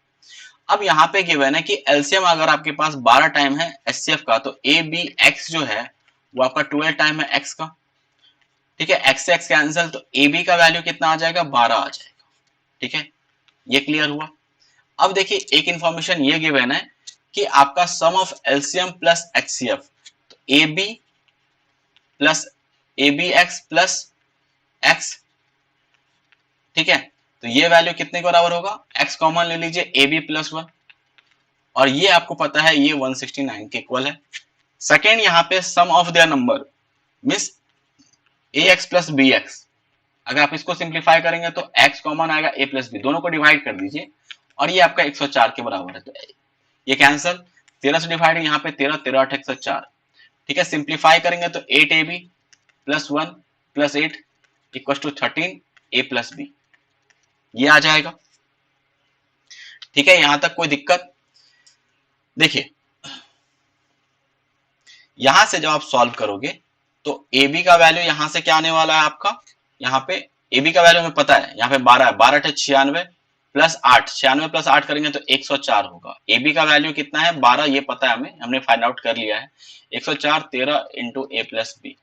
अब यहाँ पे गिवन है कि एलसीएम अगर आपके पास 12 टाइम है एचसीएफ का, तो ए बी एक्स जो है वो आपका 12 टाइम है एक्स का। ठीक है, एक्स से एक्स कैंसिल, तो ए बी का वैल्यू कितना आ जाएगा, 12 आ जाएगा। ठीक है, ये क्लियर हुआ। अब देखिए एक इंफॉर्मेशन ये गिवन है कि आपका sum of LCM plus HCF, तो A B plus A B X plus X, ठीक है, तो ये वैल्यू कितने के बराबर होगा, एक्स कॉमन ले लीजिए, ए बी प्लस वन, और ये आपको पता है ये 169 के इक्वल है। सेकेंड यहाँ पे sum of their number means A X plus B X, अगर आप इसको सिंप्लीफाई करेंगे तो x कॉमन आएगा a प्लस बी, दोनों को डिवाइड कर दीजिए और ये आपका 104 के बराबर है, तो ये कैंसल, 13 से डिवाइड, यहाँ पे 13 13 8 104, ठीक है, सिंप्लीफाई करेंगे तो 8ab plus 1 plus 8 equal to 13 a plus B, ये आ जाएगा। ठीक है, यहां तक कोई दिक्कत? देखिए यहां से जब आप सॉल्व करोगे तो ए बी का वैल्यू यहां से क्या आने वाला है आपका, यहाँ पे ए बी का वैल्यू हमें पता है, यहाँ पे 12 है, 12 96 प्लस 8, 96 प्लस 8 करेंगे तो 104 होगा। ए बी का वैल्यू कितना है, 12, ये पता है हमें, हमने फाइंड आउट कर लिया है। 104 13 इंटू ए प्लस बी,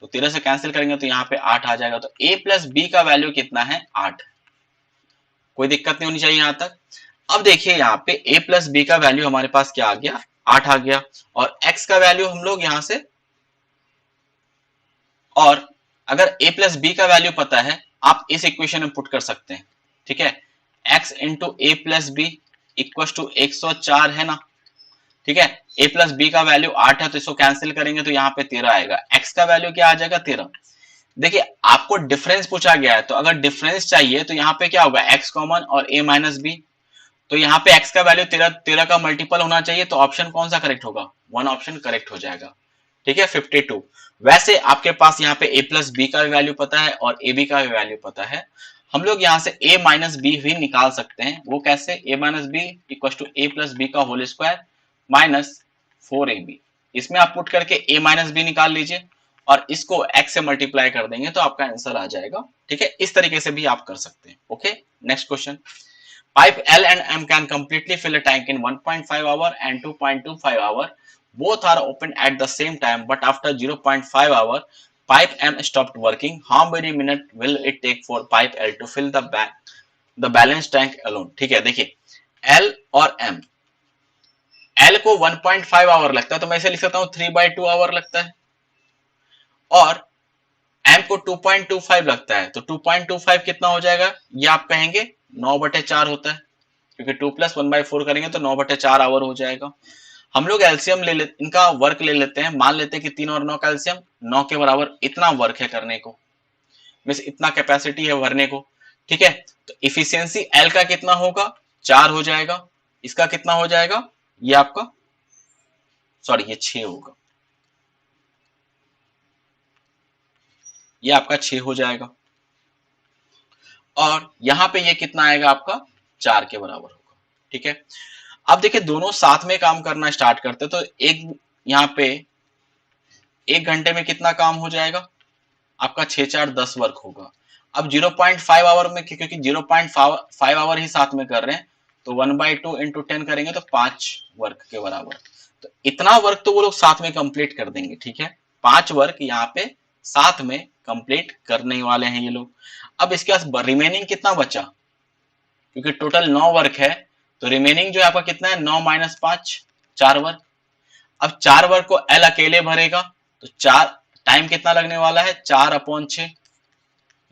तो 13 से कैंसिल करेंगे तो यहाँ पे 8 आ जाएगा, तो ए प्लस बी का वैल्यू कितना है, 8। कोई दिक्कत नहीं होनी चाहिए यहां तक। अब देखिए यहाँ पे a प्लस बी का वैल्यू हमारे पास क्या आ गया, 8 आ गया, और x का वैल्यू हम लोग यहां से, और अगर a प्लस बी का वैल्यू पता है आप इस इक्वेशन में पुट कर सकते हैं, ठीक है, x into A plus B equal to 104 है ना, ठीक है, a प्लस बी का वैल्यू 8 है तो इसको कैंसिल करेंगे तो यहाँ पे 13 आएगा, x का वैल्यू क्या आ जाएगा, 13। देखिए आपको डिफरेंस पूछा गया है, तो अगर डिफरेंस चाहिए तो यहाँ पे क्या होगा, x कॉमन और a माइनस बी, तो यहाँ पे x का वैल्यू 13 का मल्टीपल होना चाहिए, तो ऑप्शन कौन सा करेक्ट होगा, 1 ऑप्शन करेक्ट हो जाएगा। ठीक है, 52। वैसे आपके पास यहाँ पे a प्लस बी का वैल्यू पता है और ए बी का वैल्यू पता है, हम लोग यहाँ से a माइनस बी भी निकाल सकते हैं। वो कैसे, a minus B equal to A plus B का होल स्क्वायर माइनस 4ab, इसमें आप पुट करके a माइनस बी निकाल लीजिए और इसको x से मल्टीप्लाई कर देंगे तो आपका आंसर आ जाएगा। ठीक है, इस तरीके से भी आप कर सकते हैं। Okay, next question. Pipe L and M can completely fill a tank in 1.5 hour and 2.25 hour. Both are open at the same time, but after 0.5 hour, pipe M stopped working. How many minutes will it take for pipe L to fill the balance tank alone? ठीक है, देखिए L और M, L को 1.5 our लगता है तो मैं इसे लिख सकता हूँ 3/2 आवर लगता है, और M को 2.25 लगता है तो 2.25 कितना हो जाएगा, ये आप कहेंगे 9/4 होता है, क्योंकि 2 प्लस 1/4 करेंगे तो 9/4 आवर हो जाएगा। हम लोग एलसीएम ले लेते, इनका वर्क ले लेते हैं, मान लेते हैं कि 3 और 9 का एलसीएम 9 के बराबर इतना वर्क है करने को, मींस इतना कैपेसिटी है भरने को। ठीक है, तो इफिशियंसी एल का कितना होगा, 4 हो जाएगा, इसका कितना हो जाएगा, ये आपका, सॉरी ये 6 होगा, ये आपका 6 हो जाएगा, और यहां पे ये कितना आएगा आपका, 4 के बराबर होगा। ठीक है, अब देखिए दोनों साथ में काम करना स्टार्ट करते तो एक यहाँ पे 1 घंटे में कितना काम हो जाएगा आपका, 6 4 10 वर्क होगा। अब 0.5 आवर में, क्योंकि 0.5 आवर ही साथ में कर रहे हैं, तो 1/2 इंटू 10 करेंगे तो 5 वर्क के बराबर, तो इतना वर्क तो वो लोग साथ में कंप्लीट कर देंगे। ठीक है, 5 वर्क यहाँ पे साथ में कंप्लीट करने वाले हैं ये लोग। अब इसके पास रिमेनिंग कितना बचा, क्योंकि टोटल 9 वर्क है, तो रिमेनिंग जो है आपका कितना है, 9 माइनस 5, 4 वर्क। अब 4 वर्क को एल अकेले भरेगा तो 4 टाइम कितना लगने वाला है, 4/6,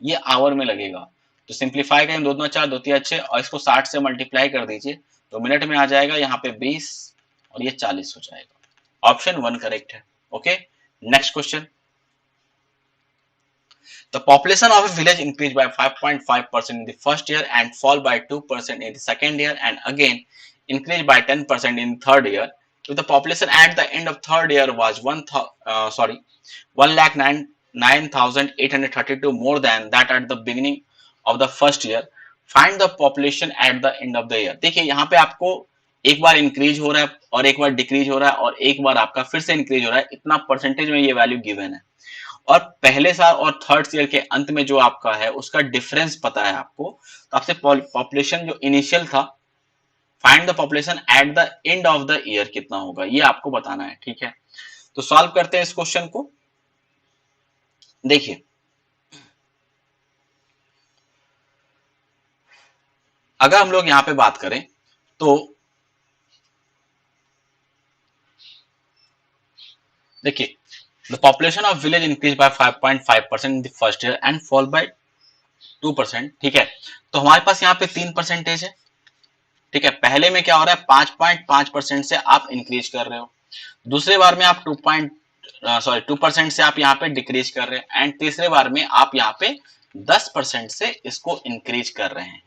ये आवर में लगेगा। तो सिंप्लीफाई करें, 2 2 4 2 3 6, और इसको 60 से मल्टीप्लाई कर दीजिए तो मिनट में आ जाएगा यहाँ पे 20 और ये 40 हो जाएगा। ऑप्शन 1 करेक्ट है। Okay, next question. The population of a village increased by 5.5% in the first year and fall by 2% in the second year and again increased by 10% in the third year. If the population at the end of third year was 1,09,832 more than that at the beginning of the first year, find the population at the end of the year. देखिए यहाँ पे आपको एक बार increase हो रहा है और एक बार डिक्रीज हो रहा है और एक बार आपका फिर से इंक्रीज हो रहा है, इतना परसेंटेज में ये वैल्यू गिवन है, और पहले साल और थर्ड ईयर के अंत में जो आपका है उसका डिफरेंस पता है आपको, तो आपसे पॉपुलेशन जो इनिशियल था, find the population at the end of the year कितना होगा, ये आपको बताना है। ठीक है, तो सॉल्व करते हैं इस क्वेश्चन को। देखिए अगर हम लोग यहाँ पे बात करें तो देखिए, the population of village increase by 5.5% in the first year and fall bye 2%। ठीक है, तो हमारे पास यहाँ पे 3% है। ठीक है, पहले में क्या हो रहा है, 5.5% से आप इंक्रीज कर रहे हो, दूसरे बार में आप 2% से आप यहाँ पे डिक्रीज कर रहे हैं, एंड तीसरे बार में आप यहाँ पे 10% से इसको इंक्रीज कर रहे हैं।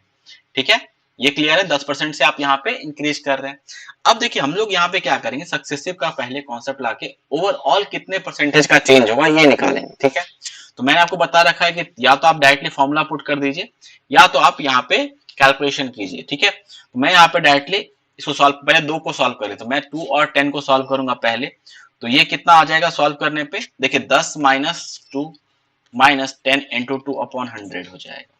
ठीक है, ये क्लियर है, 10% से आप यहाँ पे इंक्रीज कर रहे हैं। अब देखिए हम लोग यहाँ पे क्या करेंगे, सक्सेसिव का पहले कॉन्सेप्ट लाके ओवरऑल कितने परसेंटेज का चेंज होगा ये निकालेंगे। ठीक है, तो मैंने आपको बता रखा है कि या तो आप डायरेक्टली फॉर्मूला पुट कर दीजिए या तो आप यहाँ पे कैलकुलेशन कीजिए। ठीक है, तो मैं यहाँ पे डायरेक्टली इसको सॉल्व, पहले 2 को सॉल्व करें, तो मैं 2 और 10 को सॉल्व करूंगा पहले। तो ये कितना आ जाएगा सॉल्व करने पे, देखिए 10 माइनस 2 माइनस 10 इंटू 2/100 हो जाएगा।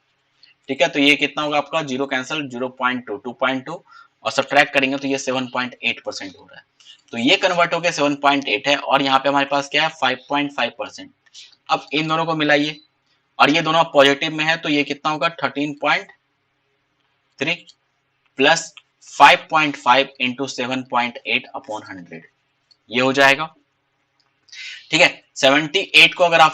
ठीक है, तो ये कितना होगा आपका, जीरो कैंसिल, 0.2 2.2 और सब्ट्रैक्ट करेंगे तो ये 7.8% हो रहा है। तो ये कन्वर्ट हो गया 7.8 है, और यहाँ पे हमारे पास क्या है 5.5%। अब इन दोनों को मिलाइए, और ये दोनों पॉजिटिव में है, तो ये कितना होगा 13.3 प्लस 5.5 इंटू 7.8/100, ये हो जाएगा। ठीक है, 78 को अगर आप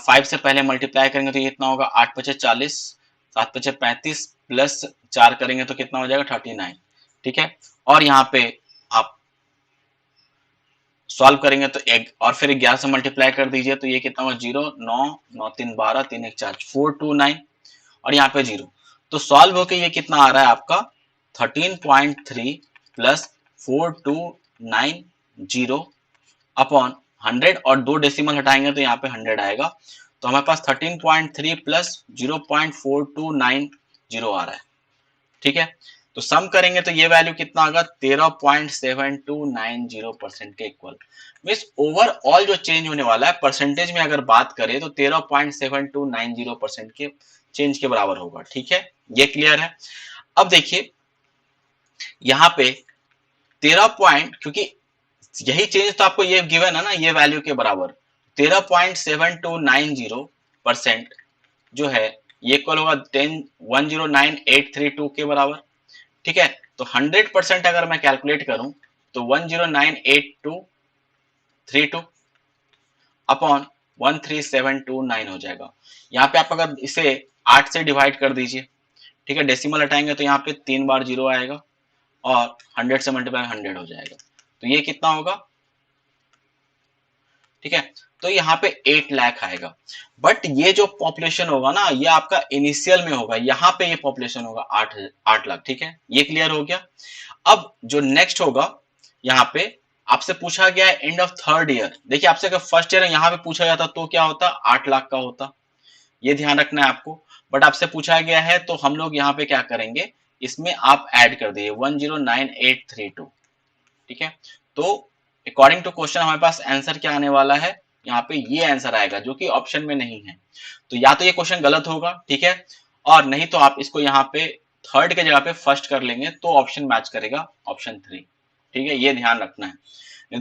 5 से पहले मल्टीप्लाई करेंगे तो ये कितना होगा, 8 पचे 40, 7 पचे 35 प्लस 4 करेंगे तो कितना हो जाएगा 39। ठीक है, और यहाँ पे आप सॉल्व करेंगे तो एक और फिर 11 से मल्टीप्लाई कर दीजिए तो ये कितना होगा 0 9 9 3 12 3 1 4 429, और यहाँ पे 0। तो सॉल्व होके ये कितना आ रहा है आपका 13.3 प्लस 4290 अपॉन 100, और 2 डेसिमल हटाएंगे तो यहाँ पे 100 आएगा। तो हमारे पास 13.3 प्लस 0.4290 आ रहा है। ठीक है, तो सम करेंगे तो ये वैल्यू कितना आएगा 13.7290% के इक्वल। मीन्स ओवरऑल जो चेंज होने वाला है परसेंटेज में अगर बात करें तो 13.7290% के चेंज के बराबर होगा। ठीक है, ये क्लियर है। अब देखिए यहाँ पे 13 पॉइंट, क्योंकि यही चेंज तो आपको ये गिवन है ना, ये वैल्यू के बराबर 13.7290% जो है ये इक्वल होगा 10,109,832 के बराबर। ठीक है, तो 100% अगर मैं कैलकुलेट करूं तो 109,832 अपॉन 13729 हो जाएगा। यहाँ पे आप अगर इसे 8 से डिवाइड कर दीजिए, ठीक है, डेसिमल हटाएंगे तो यहाँ पे 3 बार 0 आएगा, और 100 से मल्टीप्लाई 100 हो जाएगा, तो ये कितना होगा। ठीक है, तो यहाँ पे 8 लाख आएगा। बट ये जो पॉपुलेशन होगा ना ये आपका इनिशियल में होगा, यहाँ पे ये पॉपुलेशन होगा 8 लाख। ठीक है, ये क्लियर हो गया। अब जो नेक्स्ट होगा, यहाँ पे आपसे पूछा गया है एंड ऑफ थर्ड ईयर। देखिए आपसे अगर फर्स्ट ईयर यहाँ पे पूछा जाता तो क्या होता, 8 लाख का होता, ये ध्यान रखना है आपको। बट आपसे पूछा गया है तो हम लोग यहाँ पे क्या करेंगे, इसमें आप ऐड कर दिए 109,832। ठीक है, तो अकॉर्डिंग टू क्वेश्चन हमारे पास आंसर क्या आने वाला है, यहाँ पे ये आंसर आएगा जो कि ऑप्शन में नहीं है। तो या तो ये क्वेश्चन गलत होगा, ठीक है, और नहीं तो आप इसको यहाँ पे थर्ड के जगह पे फर्स्ट कर लेंगे तो ऑप्शन मैच करेगा, ऑप्शन 3। ठीक है, ये ध्यान रखना है।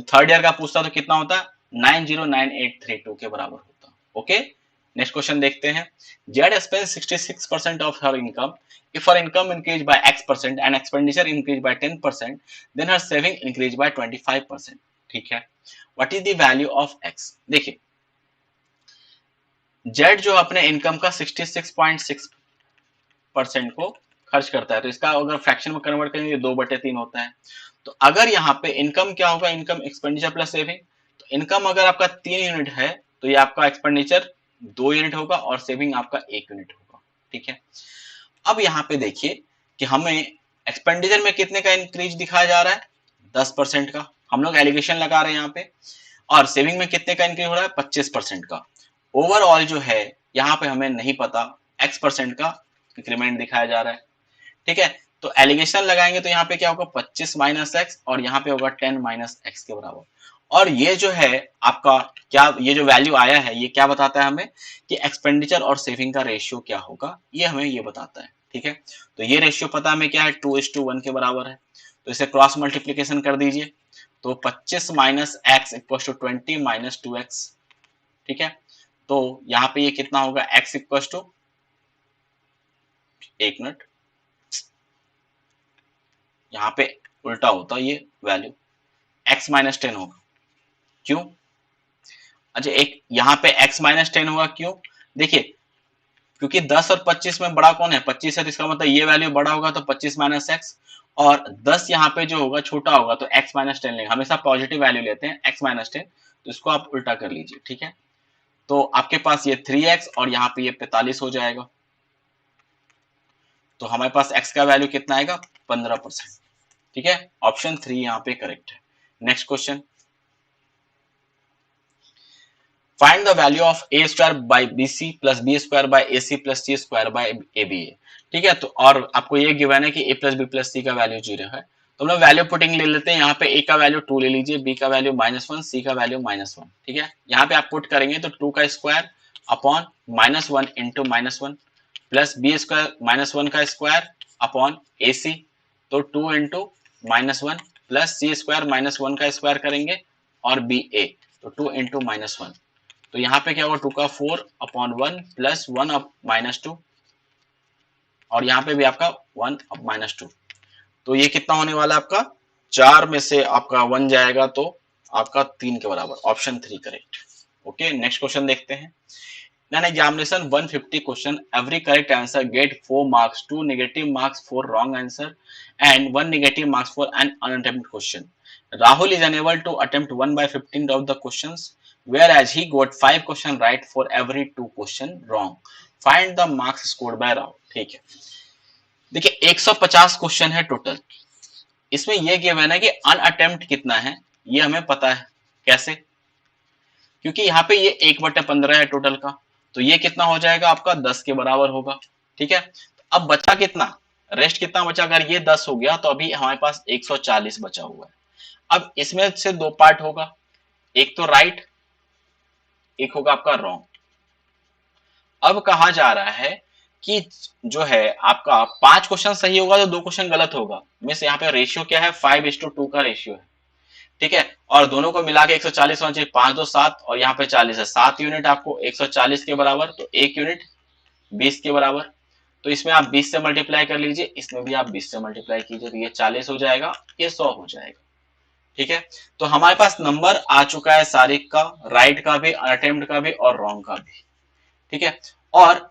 थर्ड ईयर का पूछता तो कितना होता, 909832 के बराबर होता। ओके, नेक्स्ट क्वेश्चन देखते हैं। Z spend 66% of her income, if her income increased by x% and expenditure increased by 10%, then her saving increased by 25%। ठीक है, what is the value of x। देखिए जेड जो अपने इनकम का 66.6% को खर्च करता है, तो इसका अगर फ्रैक्शन में कन्वर्ट करेंगे 2/3 होता है। तो अगर यहाँ पे इनकम क्या होगा, इनकम एक्सपेंडिचर प्लस सेविंग, तो इनकम अगर आपका 3 यूनिट है तो ये आपका एक्सपेंडिचर 2 यूनिट होगा और सेविंग आपका 1 यूनिट होगा। ठीक है, अब यहाँ पे देखिए कि हमें एक्सपेंडिचर में कितने का इंक्रीज दिखाया जा रहा है, 10% का, हम लोग एलिगेशन लगा रहे हैं यहाँ पे, और सेविंग में कितने का इंक्रीज हो रहा है 25% का। ओवरऑल जो है यहाँ पे हमें नहीं पता, x% का इंक्रीमेंट दिखाया जा रहा है। ठीक है, तो एलिगेशन लगाएंगे तो यहाँ पे क्या होगा 25 माइनस एक्स, और यहाँ पे होगा 10 माइनस एक्स के बराबर। और ये जो है आपका क्या, ये जो वैल्यू आया है ये क्या बताता है हमें कि एक्सपेंडिचर और सेविंग का रेशियो क्या होगा, ये हमें ये बताता है। ठीक है, तो ये रेशियो पता हमें क्या है 2:1 के बराबर है, तो इसे क्रॉस मल्टीप्लीकेशन कर दीजिए, तो 25 minus X equal to 20 minus 2x। ठीक है, तो यहाँ पे ये कितना होगा x इक्वल टू, 1 मिनट, यहाँ पे उल्टा होता ये वैल्यू, x माइनस 10 होगा। क्यों? अच्छा, एक यहाँ पे x माइनस 10 होगा, क्यों? देखिए, क्योंकि 10 और 25 में बड़ा कौन है? 25 है, तो इसका मतलब ये वैल्यू बड़ा होगा, तो 25 माइनस एक्स, और 10 यहाँ पे जो होगा छोटा होगा, तो x माइनस 10 लेंगे, हमेशा पॉजिटिव वैल्यू लेते हैं, x माइनस 10, तो इसको आप उल्टा कर लीजिए, ठीक है। तो आपके पास ये 3x और यहाँ पे ये 45 हो जाएगा, तो हमारे पास x का वैल्यू कितना आएगा? 15%, ठीक है। ऑप्शन 3 यहाँ पे करेक्ट है। Next question, find the value of a square by bc plus b square by ac plus c square by aba। ठीक है, तो और आपको ये गिवन है कि a plus b plus c का वैल्यू 0 है, तो हम लोग वैल्यू पुटिंग ले लेते हैं। यहाँ पे a का वैल्यू 2 ले लीजिए, b का वैल्यू -1, c का वैल्यू -1, ठीक है। यहाँ पे आप पुट करेंगे तो 2 का square upon -1 into -1 plus b square -1 का स्क्वायर अपॉन ac, तो 2 इंटू -1 प्लस c स्क्वायर -1 का स्क्वायर करेंगे और ba, तो 2 इंटू -1, तो यहाँ पे क्या होगा? 2 का 4 अपॉन 1 प्लस 1 अप -2, और यहाँ पे भी आपका 1 अप -2, तो ये कितना होने वाला है आपका? 4 में से आपका 1 जाएगा, तो आपका 3 के बराबर, option 3 correct. Okay, next question देखते हैं। In an examination 150 question, every correct answer get 4 marks, 2 negative marks for wrong answer and 1 negative marks for an unattempted question. Rahul is unable to attempt 1 by 15 of the questions, whereas he got 5 question right for every 2 question wrong. Find the marks scored by Rahul। ठीक है, देखिए 150 question है total, इसमें यह given है कि अनअटेम्प्ट कितना है, ये हमें पता है। कैसे? क्योंकि यहाँ पे ये 1/15 है टोटल का, तो ये कितना हो जाएगा आपका? 10 के बराबर होगा, ठीक है। अब बचा कितना? रेस्ट कितना बचा? अगर ये 10 हो गया तो अभी हमारे पास 140 बचा हुआ है। अब इसमें से दो पार्ट होगा, एक तो राइट, एक होगा आपका रॉन्ग। अब कहा जा रहा है कि जो है आपका 5 क्वेश्चन सही होगा तो 2 क्वेश्चन गलत होगा। मींस यहाँ पे रेशियो क्या है? 5:2 का रेशियो है, ठीक है। और दोनों को मिला के 140 होना चाहिए, 5 2 7, और यहाँ पे 40 है, 7 यूनिट आपको 140 के बराबर, तो 1 यूनिट 20 के बराबर। तो इसमें आप 20 से मल्टीप्लाई कर लीजिए, इसमें भी आप 20 से मल्टीप्लाई कीजिए, तो ये 40 हो जाएगा, ये 100 हो जाएगा, ठीक है। तो हमारे पास नंबर आ चुका है सारिक का, राइट का भी, अटेम्प्ट का भी और रॉन्ग का भी, ठीक है। और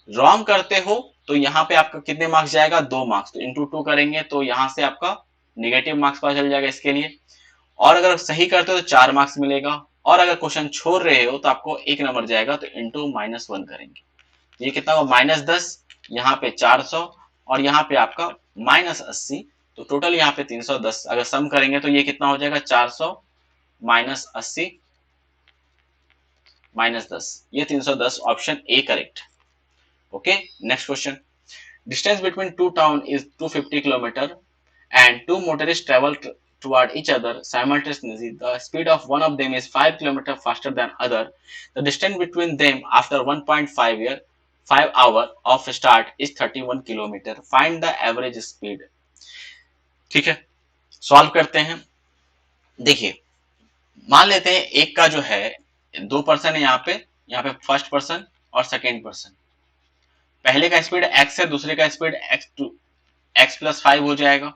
रॉन्ग करते हो तो यहाँ पे आपका कितने मार्क्स जाएगा? 2 मार्क्स, तो इंटू 2 करेंगे तो यहाँ से आपका निगेटिव मार्क्स पता चल जाएगा इसके लिए। और अगर सही करते हो तो 4 मार्क्स मिलेगा, और अगर क्वेश्चन छोड़ रहे हो तो आपको 1 नंबर जाएगा, तो इंटू -1 करेंगे, ये कितना होगा? -10, यहाँ पे 400, और यहाँ पे आपका -80, तो टोटल यहाँ पे 310। अगर सम करेंगे तो ये कितना हो जाएगा? 400 -80 -10, ये 310, option A correct. Okay, next question, distance between two towns is 250 km and two motorists travel toward each other simultaneously. The speed of one of them is 5 km faster than other. The distance between them after 5 hour of start is 31 km. Find the average speed। ठीक है, solve करते हैं। देखिए, मान लेते हैं एक का जो है 2 पर्सन है, यहाँ पे फर्स्ट पर्सन और सेकेंड पर्सन। पहले का स्पीड x है, दूसरे का स्पीड x प्लस 5 हो जाएगा।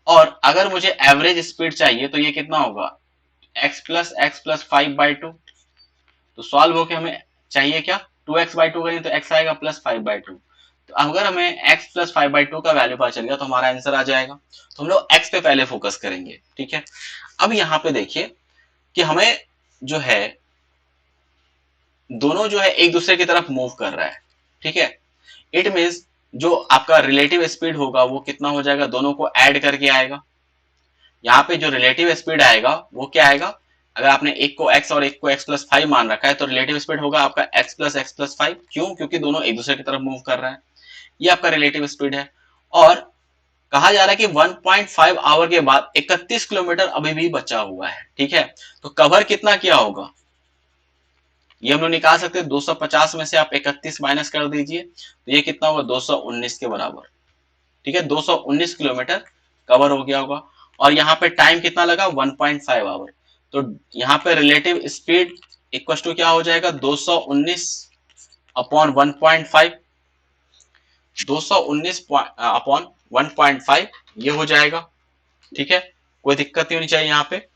और अगर मुझे एवरेज स्पीड चाहिए तो ये कितना होगा? x plus 5/2। तो सॉल्व होके हमें चाहिए क्या? 2x/2 करें तो x आएगा प्लस 5/2। तो अगर हमें x प्लस 5/2 का वैल्यू पता चल गया तो हमारा आंसर आ जाएगा। तो हम लोग x पे पहले फोकस करेंगे, ठीक है। अब यहाँ पे देखिए कि हमें जो है दोनों जो है एक दूसरे की तरफ मूव कर रहा है, ठीक है। इट मीन्स जो आपका रिलेटिव स्पीड होगा वो कितना हो जाएगा? दोनों को ऐड करके आएगा। यहाँ पे जो रिलेटिव स्पीड आएगा वो क्या आएगा? अगर आपने एक को x और एक को x प्लस 5 मान रखा है तो रिलेटिव स्पीड होगा आपका x प्लस 5। क्यों? क्योंकि दोनों एक दूसरे की तरफ मूव कर रहे हैं, ये आपका रिलेटिव स्पीड है। और कहा जा रहा है कि 1.5 आवर के बाद 31 किलोमीटर अभी भी बचा हुआ है, ठीक है। तो कवर कितना किया होगा ये हम लोग निकाल सकते हैं। 250 में से आप 31 माइनस कर दीजिए, तो ये कितना होगा? 219 के बराबर, ठीक है। 219 किलोमीटर कवर हो गया होगा। और यहाँ पे टाइम कितना लगा? 1.5 आवर। तो यहाँ पे रिलेटिव स्पीड इक्वल टू क्या हो जाएगा? 219 अपॉन 1.5, 219 अपॉन 1.5 ये हो जाएगा। ठीक है, कोई दिक्कत नहीं होनी चाहिए यहाँ पे।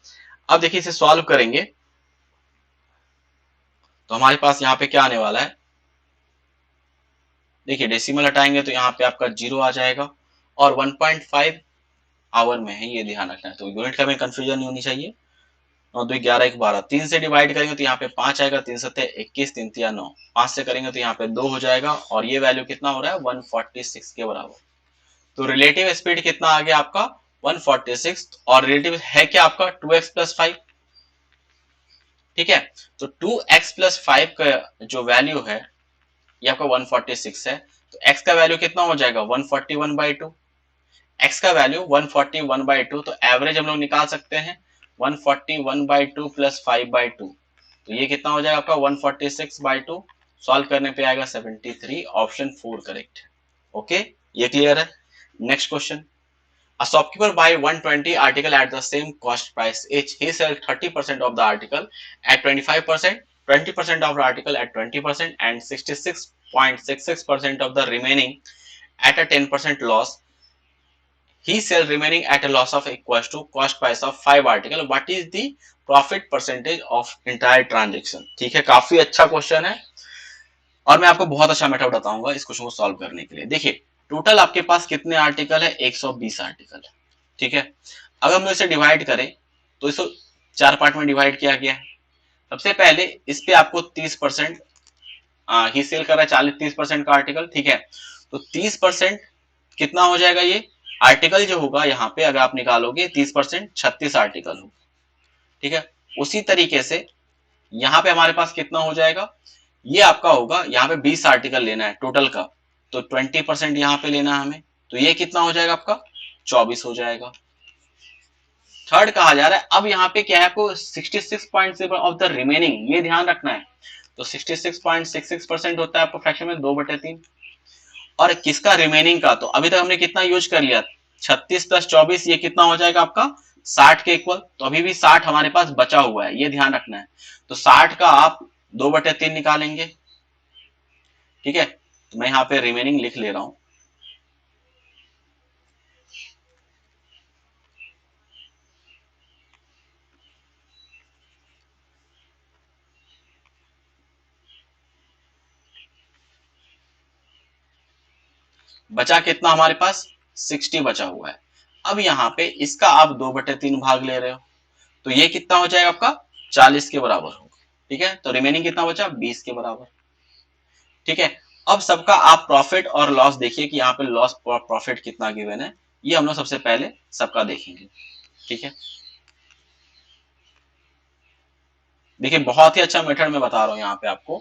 अब देखिए इसे सॉल्व करेंगे तो हमारे पास यहाँ पे क्या आने वाला है, देखिए डेसिमल हटाएंगे तो यहाँ पे आपका 0 आ जाएगा और 1.5 आवर में है, ये ध्यान रखना है। तो यूनिट का भी कंफ्यूजन नहीं होनी चाहिए। 9 2 11 1 12, 3 से डिवाइड करेंगे तो यहाँ पे 5 आएगा, 3 सत्ते 21, 3 तिया 9, 5 से करेंगे तो यहाँ पे 2 हो जाएगा और ये वैल्यू कितना हो रहा है 146 के बराबर। तो रिलेटिव स्पीड कितना आ गया आपका 146 और रिलेटिव है क्या आपका 2x प्लस 5। ठीक है, तो 2x प्लस 5 का जो वैल्यू है ये आपका 146 है, तो x का वैल्यू कितना हो जाएगा 141/2। x का वैल्यू 141/2, तो एवरेज हम लोग निकाल सकते हैं 141/2 प्लस 5/2, तो ये कितना हो जाएगा आपका 146/2। सॉल्व करने पे आएगा 73, ऑप्शन 4 करेक्ट है। ओके, ये क्लियर है। Next question, a shopkeeper buy 120 article at the same cost price each. He sells 30% of the article at 25%, 20% of the article at 20%, and 66.66% of the remaining at a 10% loss. He sells remaining at a loss of equals to cost price of 5 article. What is the profit percentage of entire transaction? ठीक है, काफी अच्छा question है और मैं आपको बहुत अच्छा मेथड बताऊंगा इस क्वेश्चन को सॉल्व करने के लिए। देखिए टोटल आपके पास कितने आर्टिकल है, 120 आर्टिकल है। ठीक है, अगर हम इसे डिवाइड करें तो इसको 4 पार्ट में डिवाइड किया गया है। सबसे पहले इस पे आपको 30% ही सेल कर रहा है, 40-30% का आर्टिकल। ठीक है, तो 30% कितना हो जाएगा, ये आर्टिकल जो होगा यहाँ पे अगर आप निकालोगे 30% 36 आर्टिकल होगा। ठीक है, उसी तरीके से यहाँ पे हमारे पास कितना हो जाएगा, ये आपका होगा यहाँ पे 20 आर्टिकल लेना है टोटल का, तो 20% यहाँ पे लेना है हमें, तो ये कितना हो जाएगा आपका 24 हो जाएगा। थर्ड कहा जा रहा है, अब यहाँ पे क्या है आपको 66.7 ऑफ द रिमेनिंग, ये ध्यान रखना है। तो 66.66% होता है आपको फ्रैक्शन में 2/3, और किसका रिमेनिंग का, तो अभी तक हमने कितना यूज कर लिया 36 + 24, ये कितना हो जाएगा आपका 60 के इक्वल। तो अभी भी 60 हमारे पास बचा हुआ है, ये ध्यान रखना है। तो 60 का आप 2/3 निकालेंगे। ठीक है, तो मैं यहाँ पे रिमेनिंग लिख ले रहा हूं। बचा कितना हमारे पास 60 बचा हुआ है। अब यहाँ पे इसका आप 2/3 भाग ले रहे हो, तो ये कितना हो जाएगा आपका 40 के बराबर होगा। ठीक है, तो रिमेनिंग कितना बचा 20 के बराबर। ठीक है, अब सबका आप प्रॉफिट और लॉस देखिए कि यहाँ पे लॉस और प्रॉफिट कितना गिवन है, ये हम लोग सबसे पहले सबका देखेंगे। ठीक है, देखिए बहुत ही अच्छा मेथड मैं बता रहा हूं यहाँ पे आपको।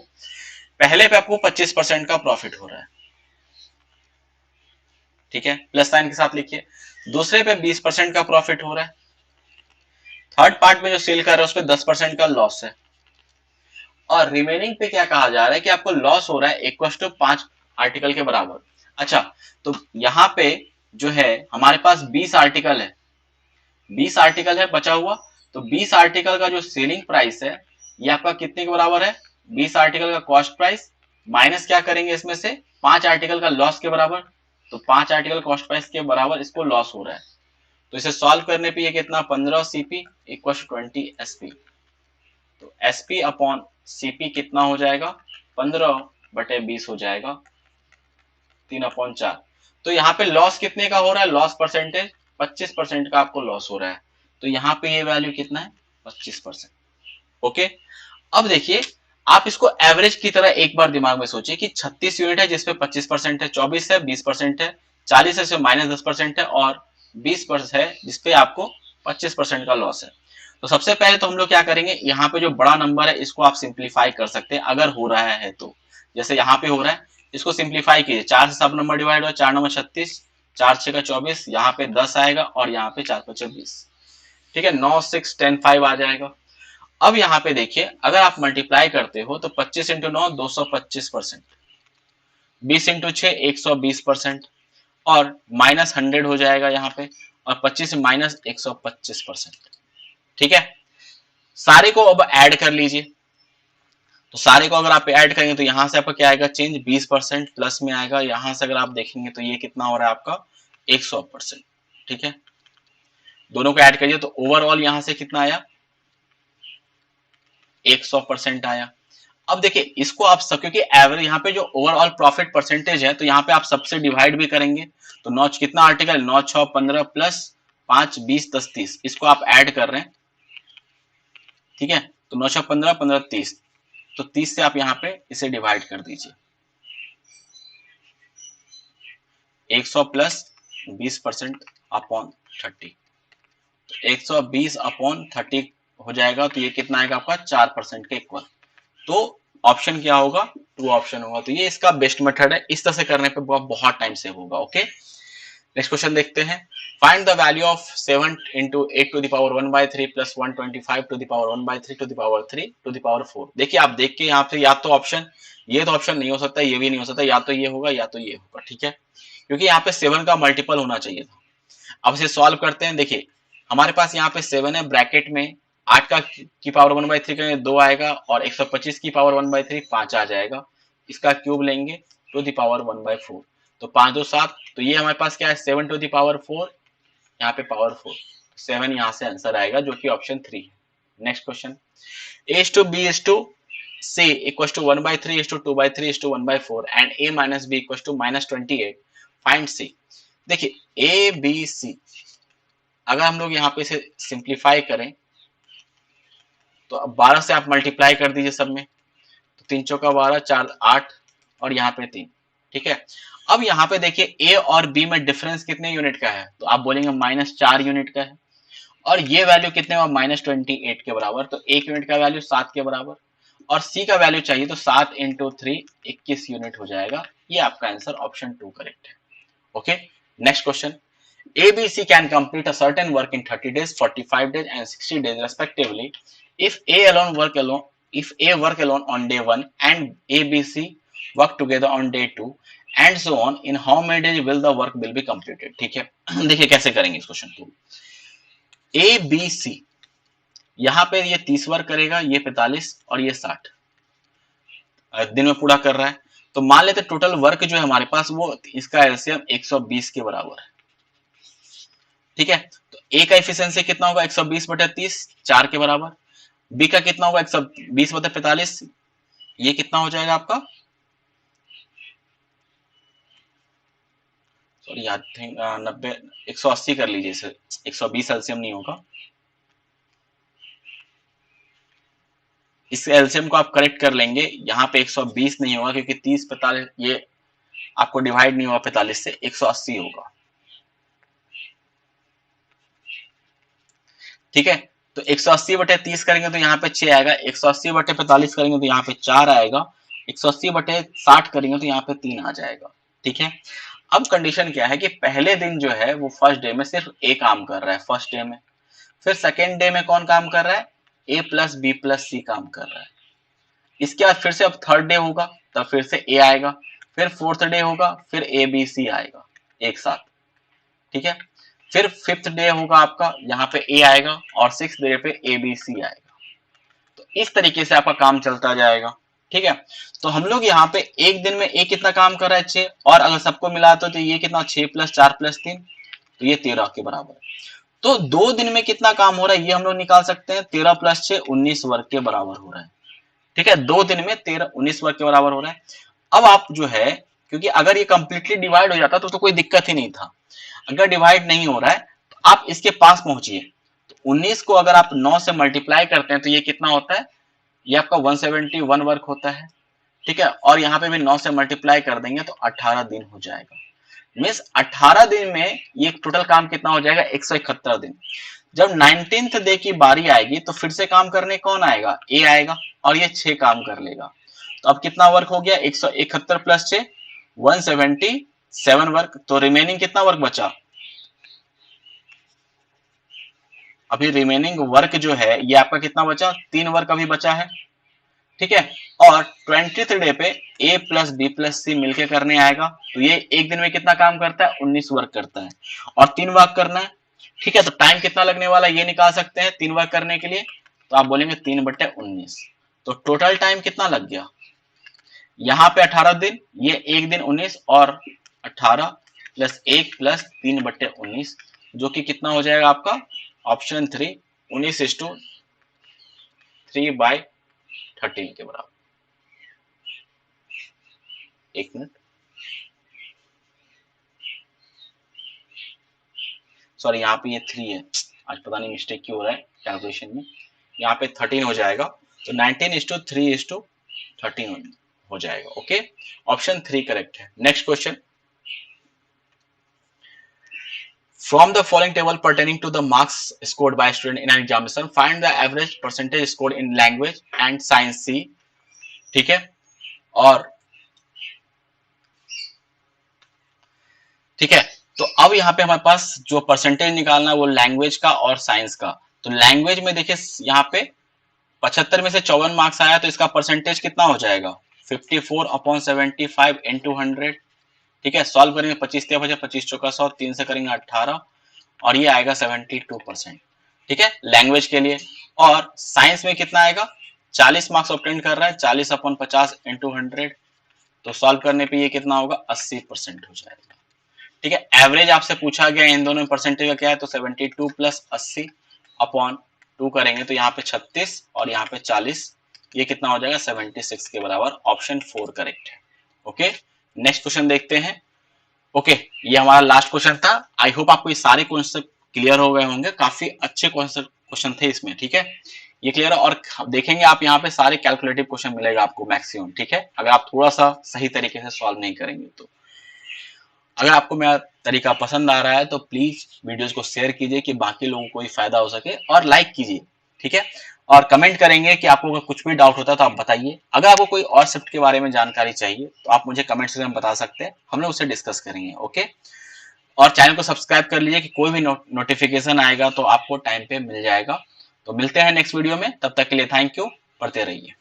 पहले पे आपको 25% का प्रॉफिट हो रहा है। ठीक है, प्लस साइन के साथ लिखिए। दूसरे पे 20% का प्रॉफिट हो रहा है। थर्ड पार्ट में जो सेल कर रहा है उस पर 10% का लॉस है। और रिमेनिंग पे क्या कहा जा रहा है कि आपको लॉस हो रहा है इक्वल टू 5 आर्टिकल के बराबर। अच्छा, तो यहाँ पे जो है हमारे पास 20 आर्टिकल है, 20 आर्टिकल है बचा हुआ, तो 20 आर्टिकल का जो सेलिंग प्राइस है ये आपका कितने के बराबर है, 20 आर्टिकल का कॉस्ट प्राइस माइनस क्या करेंगे इसमें से 5 आर्टिकल का लॉस के बराबर। तो 5 आर्टिकल कॉस्ट प्राइस के बराबर इसको लॉस हो रहा है, तो इसे सॉल्व करने पे ये कितना 15 सीपी इक्वल 20 एसपी। तो एसपी अपॉन सीपी कितना हो जाएगा 15/20 हो जाएगा, 3/4। तो यहाँ पे लॉस कितने का हो रहा है, लॉस परसेंटेज 25% का आपको लॉस हो रहा है, तो यहाँ पे ये वैल्यू कितना है 25%। ओके, अब देखिए आप इसको एवरेज की तरह एक बार दिमाग में सोचिए कि 36 यूनिट है जिसपे 25% है, 24 है 20% है, 40 है -10% है, और 20% है जिसपे आपको 25% का लॉस है। तो सबसे पहले तो हम लोग क्या करेंगे, यहाँ पे जो बड़ा नंबर है इसको आप सिंप्लीफाई कर सकते हैं अगर हो रहा है तो। जैसे यहाँ पे हो रहा है, इसको सिंप्लीफाई कीजिए, 4 से सब नंबर डिवाइड हुआ, 4 9 36, 4 6 24, यहाँ पे 10 आएगा और यहाँ पे 4 5 20। ठीक है, 9 6 10 5 आ जाएगा। अब यहाँ पे देखिए अगर आप मल्टीप्लाई करते हो तो 25 इंटू 9 225%, 20 इंटू 6 120%, और -100 हो जाएगा यहाँ पे, और 25 माइनस 125%। ठीक है, सारे को अब ऐड कर लीजिए, तो सारे को अगर आप ऐड करेंगे तो यहाँ से आपका क्या आएगा चेंज 20% प्लस में आएगा। यहाँ से अगर आप देखेंगे तो ये कितना हो रहा है आपका 100%। ठीक है, दोनों को ऐड करिए तो ओवरऑल यहाँ से कितना आया 100% आया। अब देखिए इसको आप सब, क्योंकि एवरेज यहाँ पे जो ओवरऑल प्रॉफिट परसेंटेज है तो यहाँ पे आप सबसे डिवाइड भी करेंगे। तो 9 कितना आर्टिकल 9 6 15 प्लस 5 20 10 30, इसको आप ऐड कर रहे हैं। ठीक है, तो 9 6 15 15 30, तो 30 से आप यहाँ पे इसे डिवाइड कर दीजिए। 100 प्लस 20% अपॉन 30, 120 अपॉन 30 हो जाएगा। तो ये कितना आएगा आपका 4% के इक्वल। तो ऑप्शन क्या होगा 2 ऑप्शन होगा। तो ये इसका बेस्ट मेथड है, इस तरह से करने पे बहुत टाइम सेव होगा। ओके, नेक्स्ट क्वेश्चन देखते हैं। Find the value of 7 into 8 to the power 1/3 plus 125 to the power 1/3 to the power 3 to the power 4। देखिए आप देख के यहाँ पे या तो ऑप्शन, ये तो ऑप्शन नहीं हो सकता, ये भी नहीं हो सकता, या तो ये होगा या तो ये होगा। ठीक है, क्योंकि यहाँ पे 7 का मल्टीपल होना चाहिए था। अब इसे सॉल्व करते हैं। देखिए हमारे पास यहाँ पे 7 है, ब्रैकेट में 8 का की पावर 1/3 करेंगे 2 आएगा, और 125 की पावर 1/3 5 आ जाएगा। इसका क्यूब लेंगे टू द पावर 1/4, तो 5 2 7, तो ये हमारे पास क्या है 7 to the power 4, यहाँ पे पावर 4, 7 यहाँ से आंसर आएगा जो कि ऑप्शन 3 है। Next question, a to b is to c equals to 1/3 is to 2/3 is to 1/4 and a minus b equals to -28, find c। देखिए a b c, अगर हम लोग यहाँ पे इसे सिंप्लीफाई करें तो अब 12 से आप मल्टीप्लाई कर दीजिए सब में, तो 3 चौका 12 4 8 और यहाँ पे 3। ठीक है, अब यहाँ पे देखिए ए और बी में डिफरेंस कितने यूनिट का है, तो आप बोलेंगे -4 यूनिट का है, और ये वैल्यू कितने हुआ -28 के बराबर, तो 1 यूनिट का वैल्यू 7 के बराबर, और सी का वैल्यू चाहिए तो 7 into 3 21 यूनिट हो जाएगा। ये आपका आंसर ऑप्शन 2 करेक्ट है। Okay, next question, ABC can complete a certain work in 30 days, 45 days and 60 days respectively if A work alone on day 1 and ABC work together on day 2 and so on, in how many days will the work will be completed। ठीक है, देखिए कैसे करेंगे इस question को। ABC यहाँ पे ये 30 वर्क करेगा, ये 45 और ये 60 दिन में पूरा कर रहा है। तो मान लेते टोटल वर्क जो है हमारे पास वो इसका एलसीएम 120 के बराबर है। ठीक है, तो ए का एफिशिएंसी कितना होगा 120/30, 4 के बराबर। बी का कितना होगा 120/45, ये कितना हो जाएगा आपका, सॉरी आई थिंक 90 180 कर लीजिए इसे, 120 एलसीएम नहीं होगा। इस एलसीएम को आप करेक्ट कर लेंगे, यहाँ पे 120 नहीं होगा क्योंकि 30 45 ये आपको डिवाइड नहीं होगा 45 से, 180 होगा। ठीक है, तो 180/30 करेंगे तो यहाँ पे 6 आएगा, 180/45 करेंगे तो यहाँ पे 4 आएगा, 180/60 करेंगे तो यहाँ पे 3 आ जाएगा। ठीक है, अब कंडीशन क्या है कि पहले दिन जो है वो फर्स्ट डे में सिर्फ ए काम कर रहा है फर्स्ट डे में, फिर सेकेंड डे में कौन काम कर रहा है ए प्लस बी प्लस सी काम कर रहा है। इसके बाद फिर से अब थर्ड डे होगा तब फिर से ए आएगा, फिर फोर्थ डे होगा फिर ए बी सी आएगा एक साथ। ठीक है, फिर फिफ्थ डे होगा आपका, यहाँ पे ए आएगा, और सिक्स डे पे ए बी सी आएगा। तो इस तरीके से आपका काम चलता जाएगा। ठीक है, तो हम लोग यहाँ पे एक दिन में ए कितना काम कर रहा है 6, और अगर सबको मिला तो ये कितना 6 + 4 + 3, तो ये 13 के बराबर है। तो 2 दिन में कितना काम हो रहा है ये हम लोग निकाल सकते हैं, 13 + 6 19 वर्क के बराबर हो रहा है। ठीक है, 2 दिन में 13 19 वर्क के बराबर हो रहा है। अब आप जो है, क्योंकि अगर ये कंप्लीटली डिवाइड हो जाता तो कोई दिक्कत ही नहीं था, अगर डिवाइड नहीं हो रहा है तो आप इसके पास पहुंचिए। तो 19 को अगर आप 9 से मल्टीप्लाई करते हैं तो ये कितना होता है, ये आपका 171 वर्क होता है। ठीक है, और यहाँ पे भी 9 से मल्टीप्लाई कर देंगे तो 18 दिन हो जाएगा। मीन्स 18 दिन में ये टोटल काम कितना हो जाएगा 171 दिन। जब 19th डे की बारी आएगी तो फिर से काम करने कौन आएगा, ए आएगा, और ये 6 काम कर लेगा। तो अब कितना वर्क हो गया 171 + 6 177 वर्क। तो रिमेनिंग कितना वर्क बचा, अभी रिमेनिंग वर्क जो है ये आपका कितना बचा, 3 वर्क अभी बचा है। ठीक है, और 20th डे पे ए प्लस बी प्लस सी मिलके करने आएगा, तो ये एक दिन में कितना काम करता है 19 वर्क करता है, और 3 वर्क करना है। ठीक है, तो टाइम कितना लगने वाला है ये निकाल सकते हैं 3 वर्क करने के लिए, तो आप बोलेंगे 3/19। तो टोटल टाइम कितना लग गया, यहाँ पे 18 दिन, ये एक दिन 19 और 18 प्लस 1 प्लस 3/19 जो कि कितना हो जाएगा आपका ऑप्शन 3 19:3/13 के बराबर। एक मिनट, सॉरी यहाँ पे ये 3 है, आज पता नहीं मिस्टेक क्यों हो रहा है कैलकुलेशन में, यहाँ पे 13 हो जाएगा, तो 19:3:13 हो जाएगा। ओके, ऑप्शन 3 करेक्ट है। Next question, from the following table pertaining to the marks scored by student in an examination find the average percentage scored in language and science C। ठीक है, और ठीक है, तो अब यहाँ पे हमारे पास जो परसेंटेज निकालना है वो लैंग्वेज का और साइंस का। तो लैंग्वेज में देखिए यहाँ पे 75 में से 54 मार्क्स आया, तो इसका परसेंटेज कितना हो जाएगा 54/75 into 100। ठीक है, सॉल्व करेंगे 25 3 बजे 25 चौका 100, 3 से करेंगे 18 और ये आएगा 72%। ठीक है, लैंग्वेज के लिए। और साइंस में कितना आएगा, 40 मार्क्स ऑब्टेन कर रहा है, 40/50 into 100, तो सॉल्व करने पे ये कितना होगा 80% हो जाएगा। ठीक है, एवरेज आपसे पूछा गया इन दोनों में परसेंटेज का क्या है, तो 72 प्लस 80/2 करेंगे तो यहाँ पे 36 और यहाँ पे 40, ये कितना हो जाएगा 76 के बराबर। ऑप्शन 4 करेक्ट है। ओके, नेक्स्ट क्वेश्चन देखते हैं। ओके, ये हमारा लास्ट क्वेश्चन था। आई होप आपको ये सारे कॉन्सेप्ट क्लियर हो गए होंगे, काफी अच्छे क्वेश्चन थे इसमें। ठीक है, ये क्लियर है, और देखेंगे आप यहाँ पे सारे कैलकुलेटिव क्वेश्चन मिलेगा आपको मैक्सिमम। ठीक है, अगर आप थोड़ा सा सही तरीके से सॉल्व नहीं करेंगे तो। अगर आपको मेरा तरीका पसंद आ रहा है तो प्लीज वीडियोस को शेयर कीजिए कि बाकी लोगों को भी फायदा हो सके, और लाइक कीजिए। ठीक है, और कमेंट करेंगे कि आपको अगर कुछ भी डाउट होता है तो आप बताइए। अगर आपको कोई और शिफ्ट के बारे में जानकारी चाहिए तो आप मुझे कमेंट सेक्शन में बता सकते हैं, हम लोग उससे डिस्कस करेंगे। ओके, और चैनल को सब्सक्राइब कर लीजिए कि कोई भी नोटिफिकेशन आएगा तो आपको टाइम पे मिल जाएगा। तो मिलते हैं नेक्स्ट वीडियो में, तब तक के लिए थैंक यू, पढ़ते रहिए।